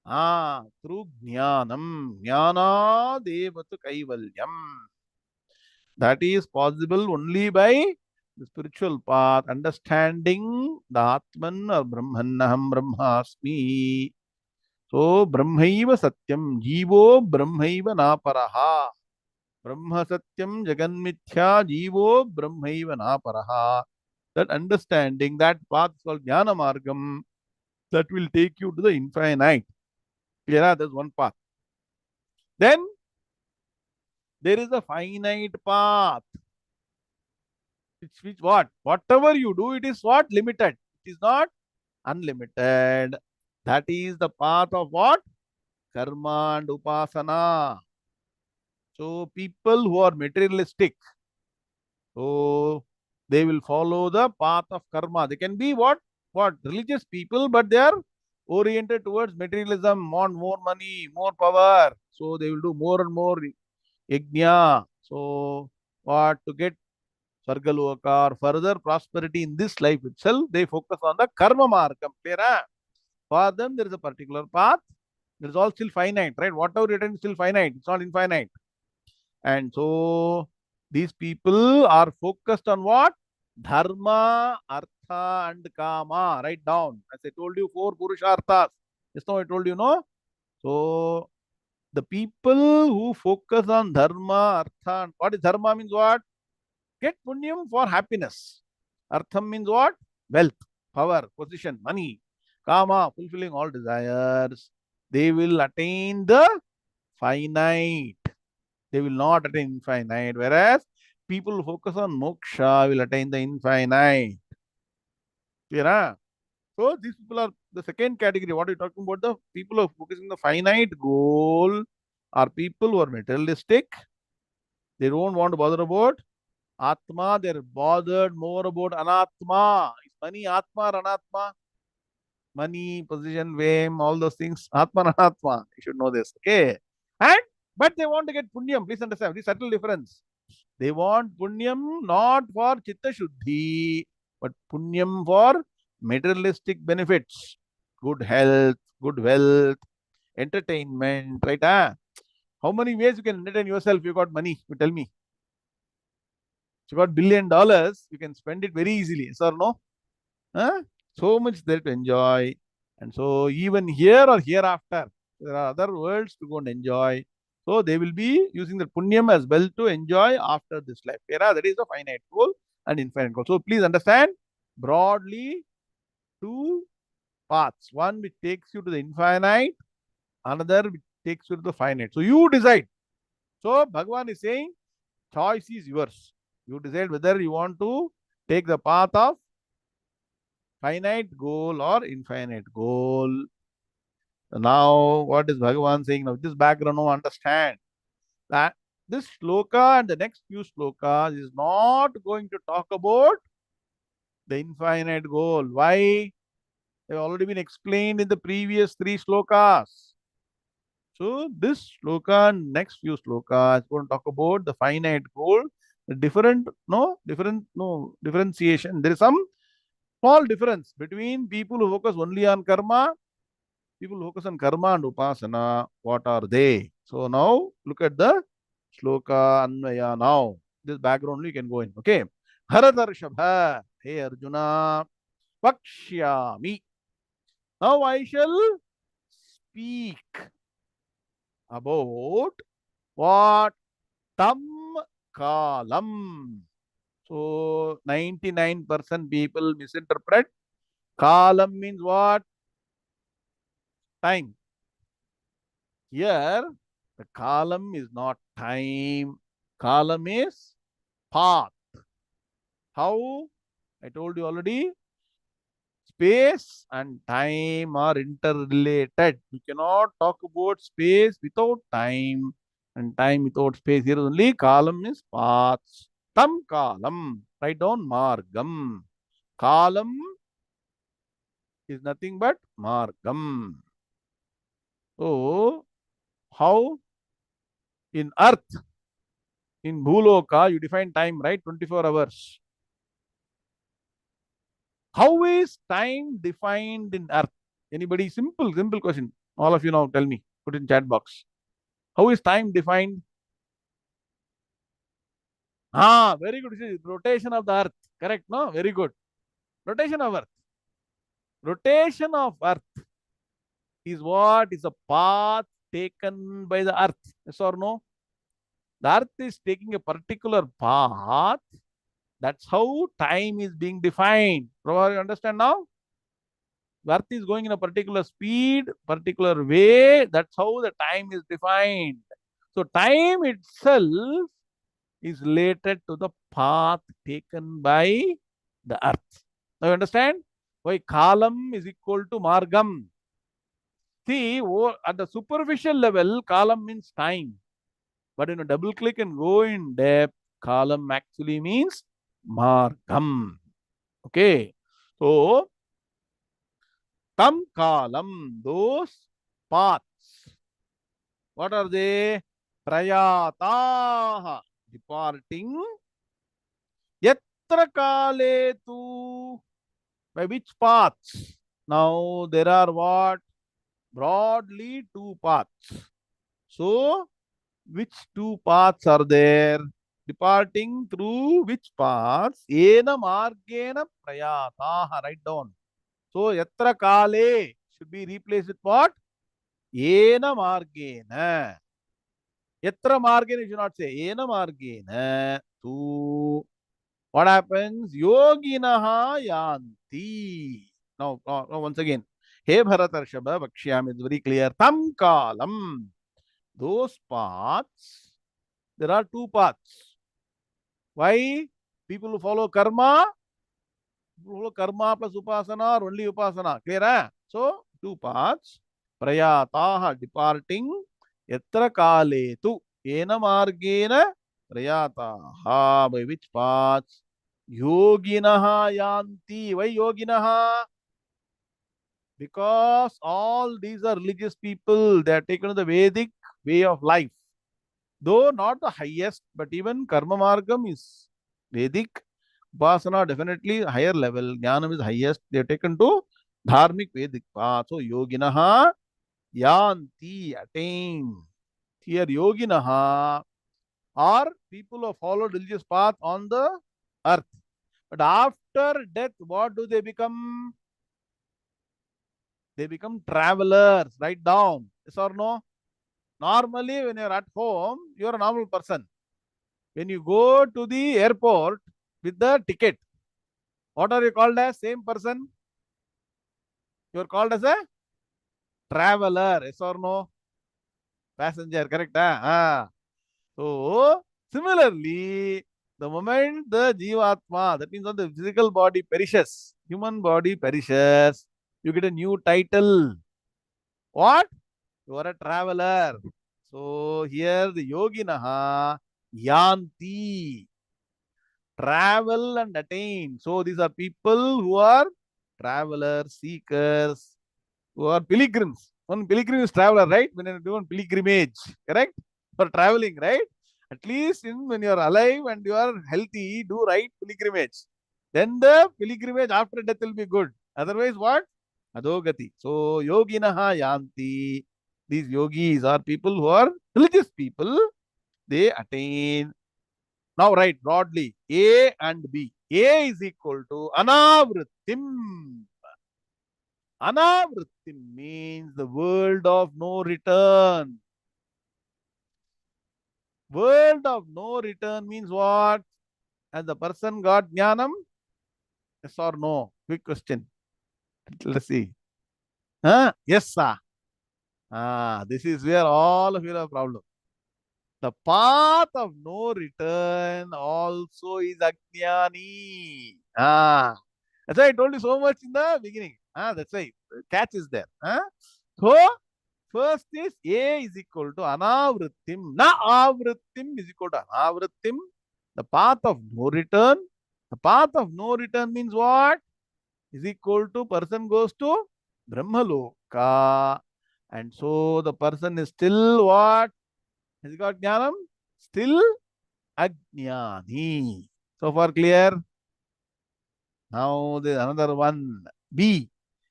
Through Gnanam. Jnana devatu kaivalyam. That is possible only by the spiritual path, understanding the Atman or Brahmanaham Brahmasmi. So, Brahmaiva Satyam, Jivo Brahmaiva Naparaha. Brahma Satyam Jaganmithya, Jivo Brahmaiva Naparaha. That understanding, that path is called Jnana Margam, that will take you to the infinite. Clear? There's one path. Then there is a finite path. Which what? Whatever you do, it is what? Limited. It is not unlimited. That is the path of what? Karma and upasana. So people who are materialistic, so they will follow the path of karma. They can be what? What? Religious people, but they are oriented towards materialism, want more money, more power. So they will do more and more yajna. So what? To get Svargaloka or further prosperity in this life itself, they focus on the karma margam. Clear? For them, there is a particular path. It is all still finite, right? Whatever written is still finite. It's not infinite. And so these people are focused on what? Dharma, Artha, and Kama. Write down. As I told you, 4 Purusharthas. Just now I told you, no? So the people who focus on Dharma, Artha, what is Dharma means what? Get punyam for happiness. Artham means what? Wealth, power, position, money. Kama, fulfilling all desires. They will attain the finite. They will not attain infinite. Whereas people who focus on moksha will attain the infinite. Clear? Huh? So these people are the second category. What are you talking about? The people who are focusing on the finite goal are people who are materialistic. They don't want to bother about Atma. They're bothered more about Anatma. Is money Atma or Anatma? Money, position, fame, all those things. Atma and Anatma. You should know this. Okay. And but they want to get punyam. Please understand. This subtle difference. They want punyam not for chitta shuddhi, but punyam for materialistic benefits, good health, good wealth, entertainment, right? Huh? How many ways you can entertain yourself? You got money. You tell me. If you got $1 billion, you can spend it very easily. Yes or no? Huh? So much there to enjoy. And so even here or hereafter, there are other worlds to go and enjoy. So they will be using the punyam as well to enjoy after this life. That is the finite goal and infinite goal. So please understand broadly 2 paths. One which takes you to the infinite, another which takes you to the finite. So you decide. So Bhagavan is saying choice is yours. You decide whether you want to take the path of finite goal or infinite goal. Now, what is Bhagavan saying? Now, this background, now understand that this sloka and the next few slokas is not going to talk about the infinite goal. Why? They have already been explained in the previous 3 slokas. So, this sloka and next few slokas is going to talk about the finite goal, the differentiation. There is some small difference between people who focus only on karma, people who focus on karma and upasana. What are they? So now look at the sloka anvaya now. This background you can go in. Okay. Haratarshabha. Hey Arjuna. Vakshyami. Now I shall speak about what? Tam kalam. So 99% people misinterpret. Kalam means what? Time. Here, the kalam is not time. Kalam is path. How? I told you already. Space and time are interrelated. You cannot talk about space without time and time without space. Here only kalam is paths. Tam kalam. Write down margam. Kalam is nothing but margam. So, how in earth, in Bhuloka, you define time, right? 24 hours. How is time defined in earth? Anybody? Simple question. All of you now tell me. Put in chat box. How is time defined? Very good. This is rotation of the earth. Correct, no? Very good. Rotation of earth. Rotation of earth is what? Is a path taken by the earth. Yes or no? The earth is taking a particular path. That's how time is being defined. Probably you understand now? The earth is going in a particular speed, particular way. That's how the time is defined. So time itself is related to the path taken by the earth. Now you understand why kalam is equal to margam. See, at the superficial level, kalam means time. But when you double click and go in depth, kalam actually means margam. Okay. So tam kalam, those paths. What are they? Prayataha, departing. Yat Yatra kale tu, by which paths? Now there are what? Broadly two paths. So, which two paths are there? Departing through which paths? Ena margena prayataha. Write down. So, yatra kale should be replaced with what? Ena margena. Yatra margena you should not say. Ena margena. Tu. What happens? Yoginaha yanti. Now, once again. He Bharatarshaba Vakshyam is very clear. Tam kalam. Those paths, there are two paths. Why? People who follow karma plus upasana or only upasana. Clear? Eh? So, two paths. Prayataha, departing. Yatra kale tu. Ena margena prayataha. By which paths? Yoginaha yanti. Why yoginaha? Because all these are religious people. They are taken to the Vedic way of life. Though not the highest, but even karma margam is Vedic. Upasana definitely higher level. Gnanam is highest. They are taken to dharmic Vedic path. So yoginaha yanti, attain. Here yoginaha are people who follow religious path on the earth. But after death, what do they become? They become travelers. Write down. Yes or no? Normally, when you are at home, you are a normal person. When you go to the airport with the ticket, what are you called as? Same person? You are called as a traveler. Yes or no? Passenger, correct? Ah. So, similarly, the moment the Jivatma, that means when the physical body perishes, human body perishes, you get a new title. What? You are a traveler. So, here the Yoginaha Yanti. Travel and attain. So these are people who are travelers, seekers, who are pilgrims. One pilgrim is traveler, right? When you do one pilgrimage, correct? For traveling, right? At least when you are alive and you are healthy, do right pilgrimage. Then the pilgrimage after death will be good. Otherwise, what? Adogati. So yoginaha yanti. These yogis are people who are religious people. They attain. Now write broadly A and B. A is equal to anavrittim. Anavrittim means the world of no return. World of no return means what? Has the person got Gnanam? Yes or no? Quick question. Let's see. Huh? Yes, sir. This is where all of you have problem. The path of no return also is Ajnani. That's why I told you so much in the beginning. That's why catch is there. So first is A is equal to anavrittim. Na avrittim is equal to anavrittim. The path of no return. The path of no return means what? Is equal to person goes to Brahmaloka. And so the person is still what? Has he got Jnanam? Still Ajnani. So far clear? Now there's another one. B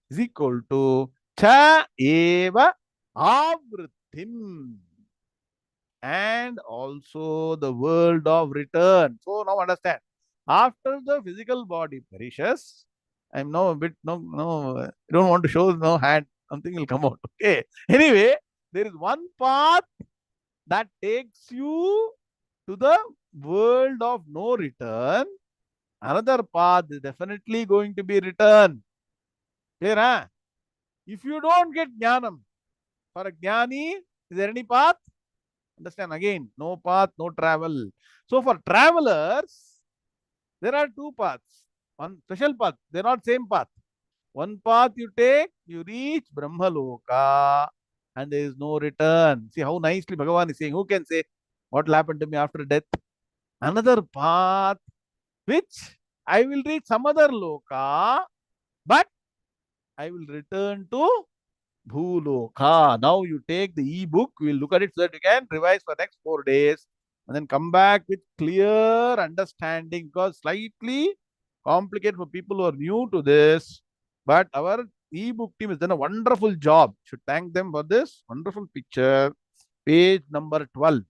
is equal to cha eva avrittim. And also the world of return. So now understand. After the physical body perishes, I'm now a bit I don't want to show no hand. Something will come out. Okay. Anyway, there is one path that takes you to the world of no return. Another path is definitely going to be return. Clear, huh? If you don't get jnanam, for a jnani, is there any path? Understand again, no path, no travel. So for travelers, there are two paths. One special path, they're not same path. One path you take, you reach Brahmaloka, and there is no return. See how nicely Bhagavan is saying. Who can say what will happen to me after death? Another path, which I will reach some other loka, but I will return to Bhuloka. Now you take the e-book. We'll look at it so that you can revise for next 4 days. and then come back with clear understanding, because slightly complicated for people who are new to this. But our ebook team has done a wonderful job. Should thank them for this wonderful picture. Page number 12.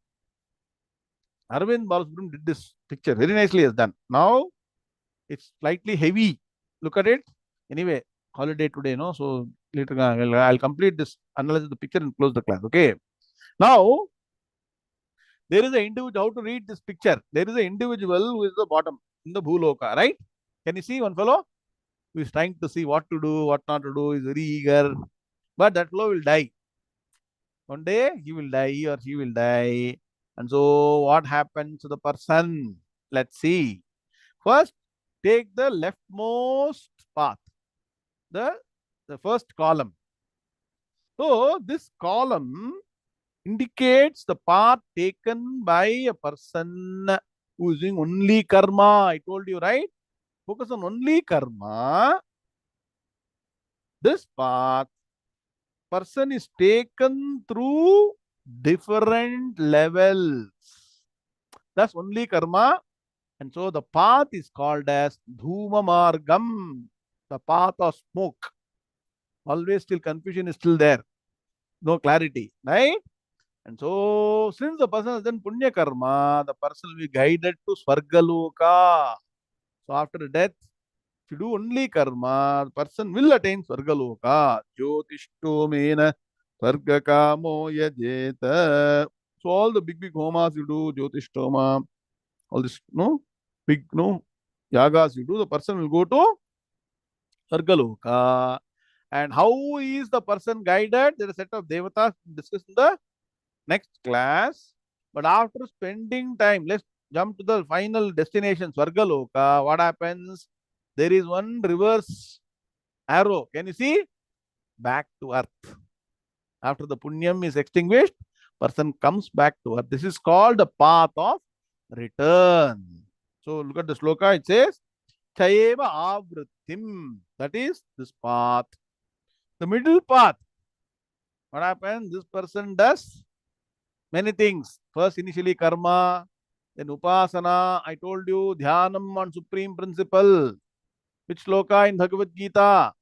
Arvind Balasubramanian did this picture very nicely, has done. Now it's slightly heavy. Look at it. Anyway, holiday today, no? So later I'll complete this analysis of the picture and close the class. Okay. Now there is an individual. How to read this picture? There is an individual who is the bottom in the Bhuloka, right? Can you see one fellow who is trying to see what to do, what not to do, is very eager, but that fellow will die. One day he will die, he or she will die. And so what happens to the person? Let's see. First, take the leftmost path, the, the first column. So this column indicates the path taken by a person who is doing only karma. I told you, right? Focus on only karma. This path, person is taken through different levels. That's only karma. And so the path is called as Dhuma Margam, the path of smoke. Always still confusion is still there. No clarity, right? And so, since the person has done Punya Karma, the person will be guided to Svargaloka. So, after death, if you do only Karma, the person will attain Svargaloka. Jyotishto mena Svargakamo yajeta. So, all the big homas you do, Jyotishtoma, all this, no, big, no, yagas you do, the person will go to Svargaloka. And how is the person guided? There is a set of devatas discussed in the next class. But after spending time, let's jump to the final destination, Svargaloka. What happens? There is one reverse arrow. Can you see? Back to earth. After the punyam is extinguished, person comes back to earth. This is called the path of return. So look at the sloka. It says, Chayeva avrittim. That is this path. The middle path. What happens? This person does many things. First, initially karma, then upasana. I told you, dhyanam on supreme principle. Which sloka in Bhagavad Gita?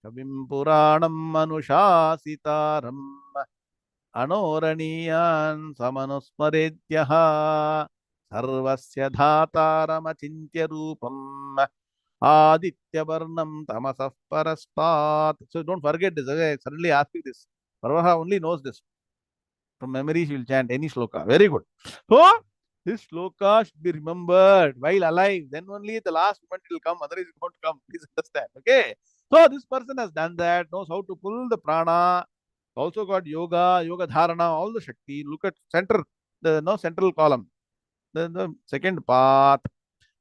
Kavim Puranam Manushasitaram Anoraniyan Samanusmaredyaha Sarvasya Dhataram Achintya Rupam Aditya Varnam Tamasah Parastat. So don't forget this. I suddenly ask you this. Parvaha only knows this. From memory, she will chant any sloka. Very good. So, this sloka should be remembered while alive. Then only the last moment it will come. Otherwise, it won't come. Please understand. Okay. So, this person has done that, knows how to pull the prana. Also got yoga, yoga dharana, all the Shakti. Look at center, the no central column. The second path.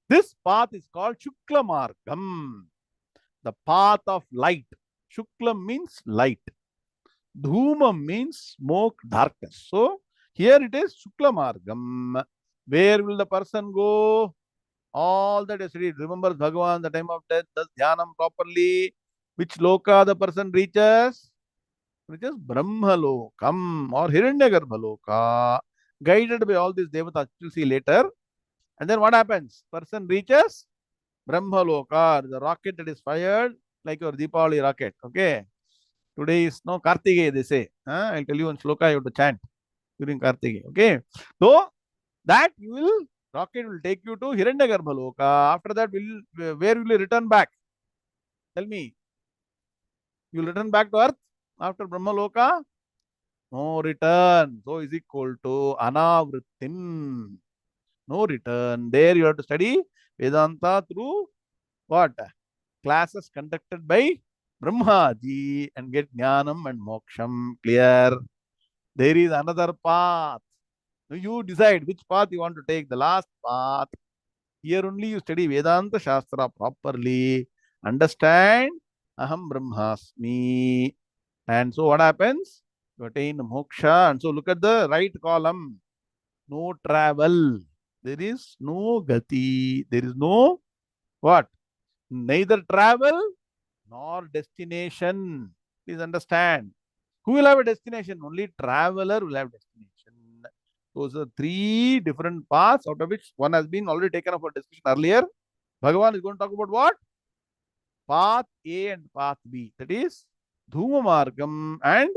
This path is called Shukla Margam, the path of light. Shukla means light. Dhuma means smoke, darkness. So here it is Shukla Margam. Where will the person go? All that is read. Remembers Bhagavan, the time of death, does Dhyanam properly. Which loka the person reaches? Reaches Brahma Lokam or Hiranyagarbha Loka. Guided by all these devatas. You'll see later. And then what happens? Person reaches Brahma Loka, the rocket that is fired, like your Deepavali rocket. Okay. Today is no Kartikeya, they say. I'll tell you one sloka you have to chant during Kartikeya. Okay. So that you will rocket will take you to Hiranyagarbha Loka. After that, where will you return back? Tell me. You will return back to earth after Brahma Loka? No return. So is equal to Anavrittim. No return. There you have to study Vedanta through what? Classes conducted by Brahmaji and get Gnanam and Moksham. Clear? There is another path. You decide which path you want to take. The last path. Here only you study Vedanta Shastra properly. Understand? Aham Brahmasmi. And so what happens? You attain moksha. And so look at the right column. No travel. There is no gati. There is no what? Neither travel nor destination. Please understand. Who will have a destination? Only traveler will have destination. Those are three different paths, out of which one has been already taken up for discussion earlier. Bhagavan is going to talk about what? Path A and path B. That is Dhuma Margam and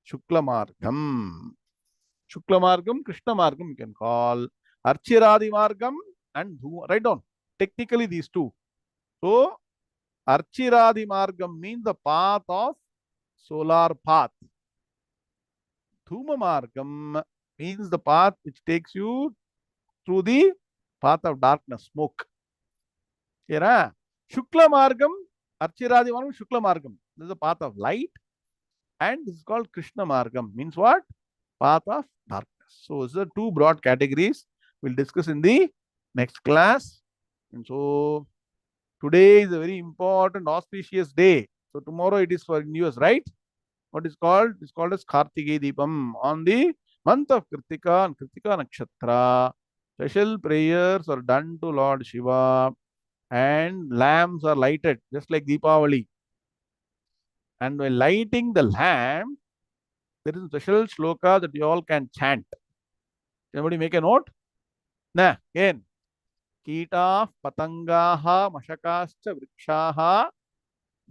Shukla Margam. Shukla Margam, Krishna Margam you can call. Archiradi Margam and Dhuma. Write down. Technically these two. So Archiradi Margam means the path of solar path. Dhuma Margam means the path which takes you through the path of darkness, smoke. Yeah, Shukla Margam, Archiradi Margam, Shukla Margam. This is the path of light, and this is called Krishna Margam. Means what? Path of darkness. So, these are two broad categories we'll discuss in the next class. And so, today is a very important, auspicious day. So, tomorrow it is for New Year's, right? What is called? It's called as Kartikeya Deepam on the month of Kritika and Kritika Nakshatra. Special prayers are done to Lord Shiva and lamps are lighted just like Deepavali. And when lighting the lamp, there is a special shloka that you all can chant. Everybody make a note? Nah, again. Kita patangaha mashakascha vrikshaha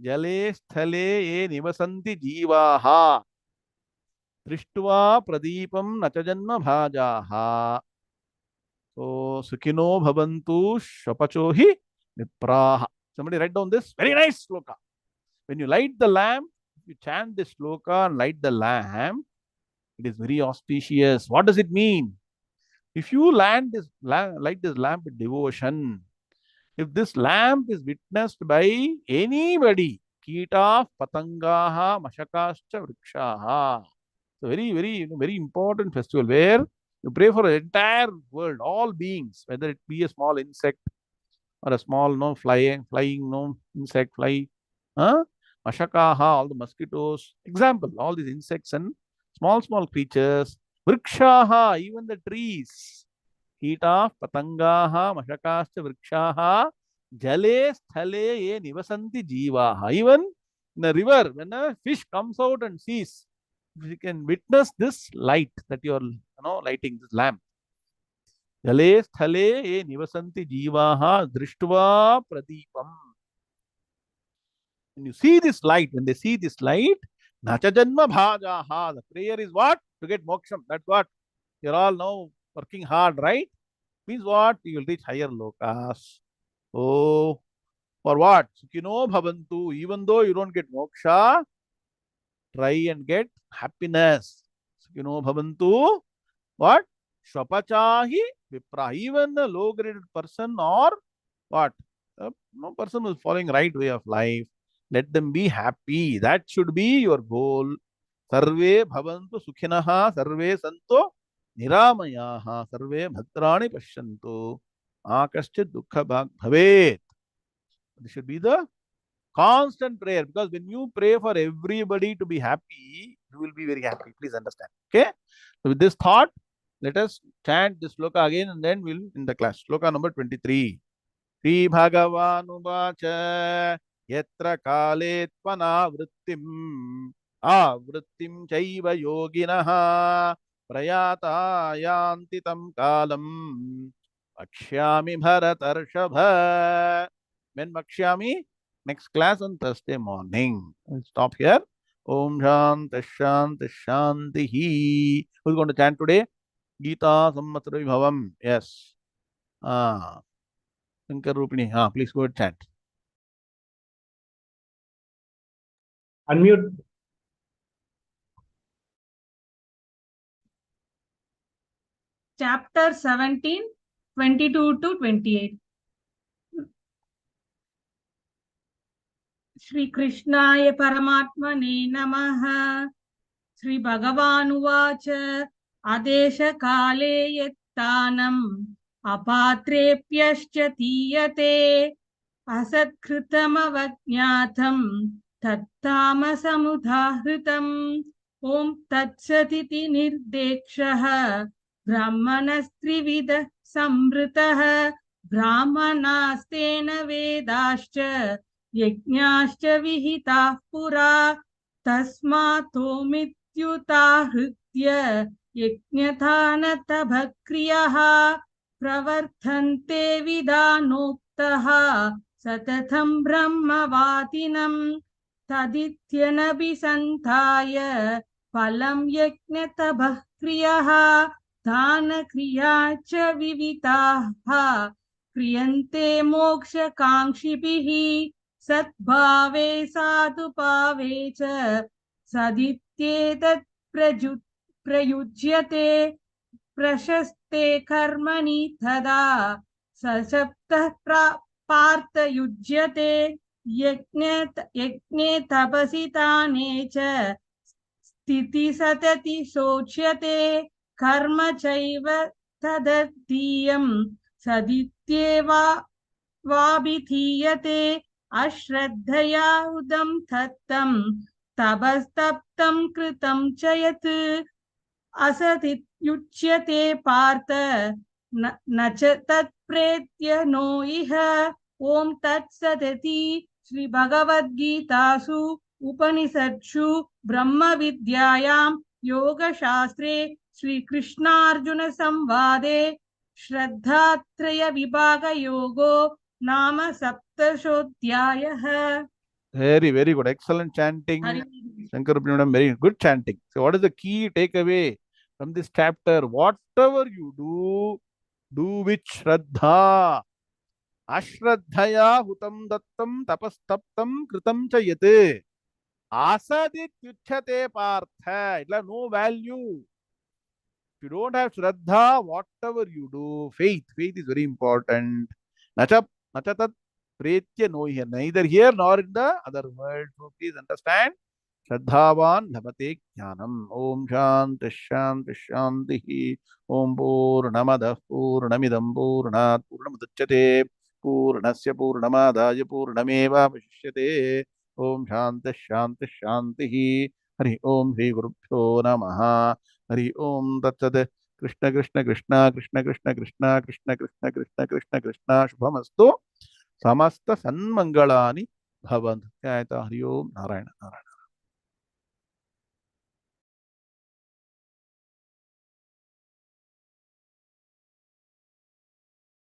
jale sthale ye nivasanti jivaha drishtva pradipam nachajanma bhajaha. So, Sukhino bhavantu shapachohi vipraha. Somebody write down this. Very nice shloka. When you light the lamp, if you chant this shloka and light the lamp, it is very auspicious. What does it mean? If you light this lamp with devotion, if this lamp is witnessed by anybody, Kita, Patangaha, Mashakascha, Vrikshaha. It's a very, very, very important festival where you pray for the entire world, all beings, whether it be a small insect or a small flying insect, fly. Mashakaha, all the mosquitoes. Example, all these insects and small creatures. Vrikshaha, even the trees. Kita, Patangaha, Mashakascha, Vrikshaha, Jale, Sthale, Ye, Nivasanti, Jivaha. Even in the river, when a fish comes out and sees, you can witness this light that you are lighting, this lamp. Jale, Sthale, Ye, Nivasanti, Jivaha, Drishtva, Pradipam. When you see this light, when they see this light, Nachajanma Bhajaha. The prayer is what? To get moksham. That's what. You're all now working hard, right? Means what? You will reach higher lokas. Oh, for what? Sukhino bhavantu. Even though you don't get moksha, try and get happiness. Sukhino bhavantu. What? Swapachahi vipra. Even a low-graded person or what? No person who is following right way of life. Let them be happy. That should be your goal. Sarve bhavantu sukhinaha, sarve santo niramayaha, sarve bhadrani pashyantu, akaschit dukkha bhag bhavet. This should be the constant prayer, because when you pray for everybody to be happy, you will be very happy. Please understand. Okay? So with this thought, let us chant this sloka again and then we'll in the class. Sloka number 23. Sri Bhagavanuvacha Yatra Kale Tvana Vrittim Avrittim Chaiva Yoginaha Prayata Yanti Tam Kalam Vakshyami Bharatarshabha. When Vakshyami? Next class on Thursday morning. We'll stop here. Om Shanti Shanti Shanti. Who's going to chant today? Gita Sammatsara Bhavam. Yes. Shankar Rupini. Please go ahead chant. Unmute. Chapter 17, 22 to 28. Shri Krishnaya Paramatmane Namaha. Shri Bhagavanuvacha Adesha Kale Yettanam Apatrepyascha Tiyate Asatkritam Avajnatham Tattamasamudahritam Om Tatsatiti Nirdekshaha Brahmanastrivida Samritaha Brahmanastena Vedascha Yajñāscha Vihitah Pura Tasmato Mityuta Hritya यज्ञदानतपक्रियः प्रवर्तन्ते विधानोक्तः सततं ब्रह्मवादिनं तदित्यनभिसन्धाय फलं यज्ञतपः क्रियः दानक्रिया च विविधाः क्रियन्ते मोक्षकाङ्क्षिभिः सद्भावे साधुभावे च सदित्येतत् प्रयुज्यते प्रशस्ते कर्मणि तदा सशब्दः पार्थयुज्यते यज्ञे तपसि दाने च स्थिति सतति शोच्यते कर्म चैव तदर्थीयं सदित्येवा वाभिधीयते अश्रद्धया उदं तत्तं तपस्तप्तं कृतं च यत् असदित्युच्यते पार्थ न च तत्प्रेत्य नो इह ओम तत्सदिति श्री भगवद्गीतासु उपनिषत्सु ब्रह्म विद्यायां योगशास्त्रे श्री कृष्णार्जुन संवादे श्रद्धात्रय विभाग योगो नाम सप्तशोऽध्यायः. Very, very good. Excellent chanting. Shankar Upinadam, very good chanting. So, what is the key takeaway from this chapter? Whatever you do with Shraddha. Ashraddhaya hutam dattam tapastaptam kritam cha yate. Asadityuchyate partha. It has no value. If you don't have Shraddha, whatever you do, faith is very important. Nacha tat pretya no here, neither here nor in the other world. So please understand. Shraddhavan labhate jnanam. Om shanti shanti shanti. Om purnamadah purnamidam purnat purnamudachyate. Purnasya purnamadaya purnameva vashishyate. Om shanti shanti shanti. Hari Om Shri Gurubhyo Namaha. Hari Om Tat Sat. Krishna Krishna Krishna Krishna Krishna Krishna Krishna Krishna Krishna Krishna Krishna Shubhamastu. Samasta Sanmangalani Bhavantu. Hari Om Narayana Narayana.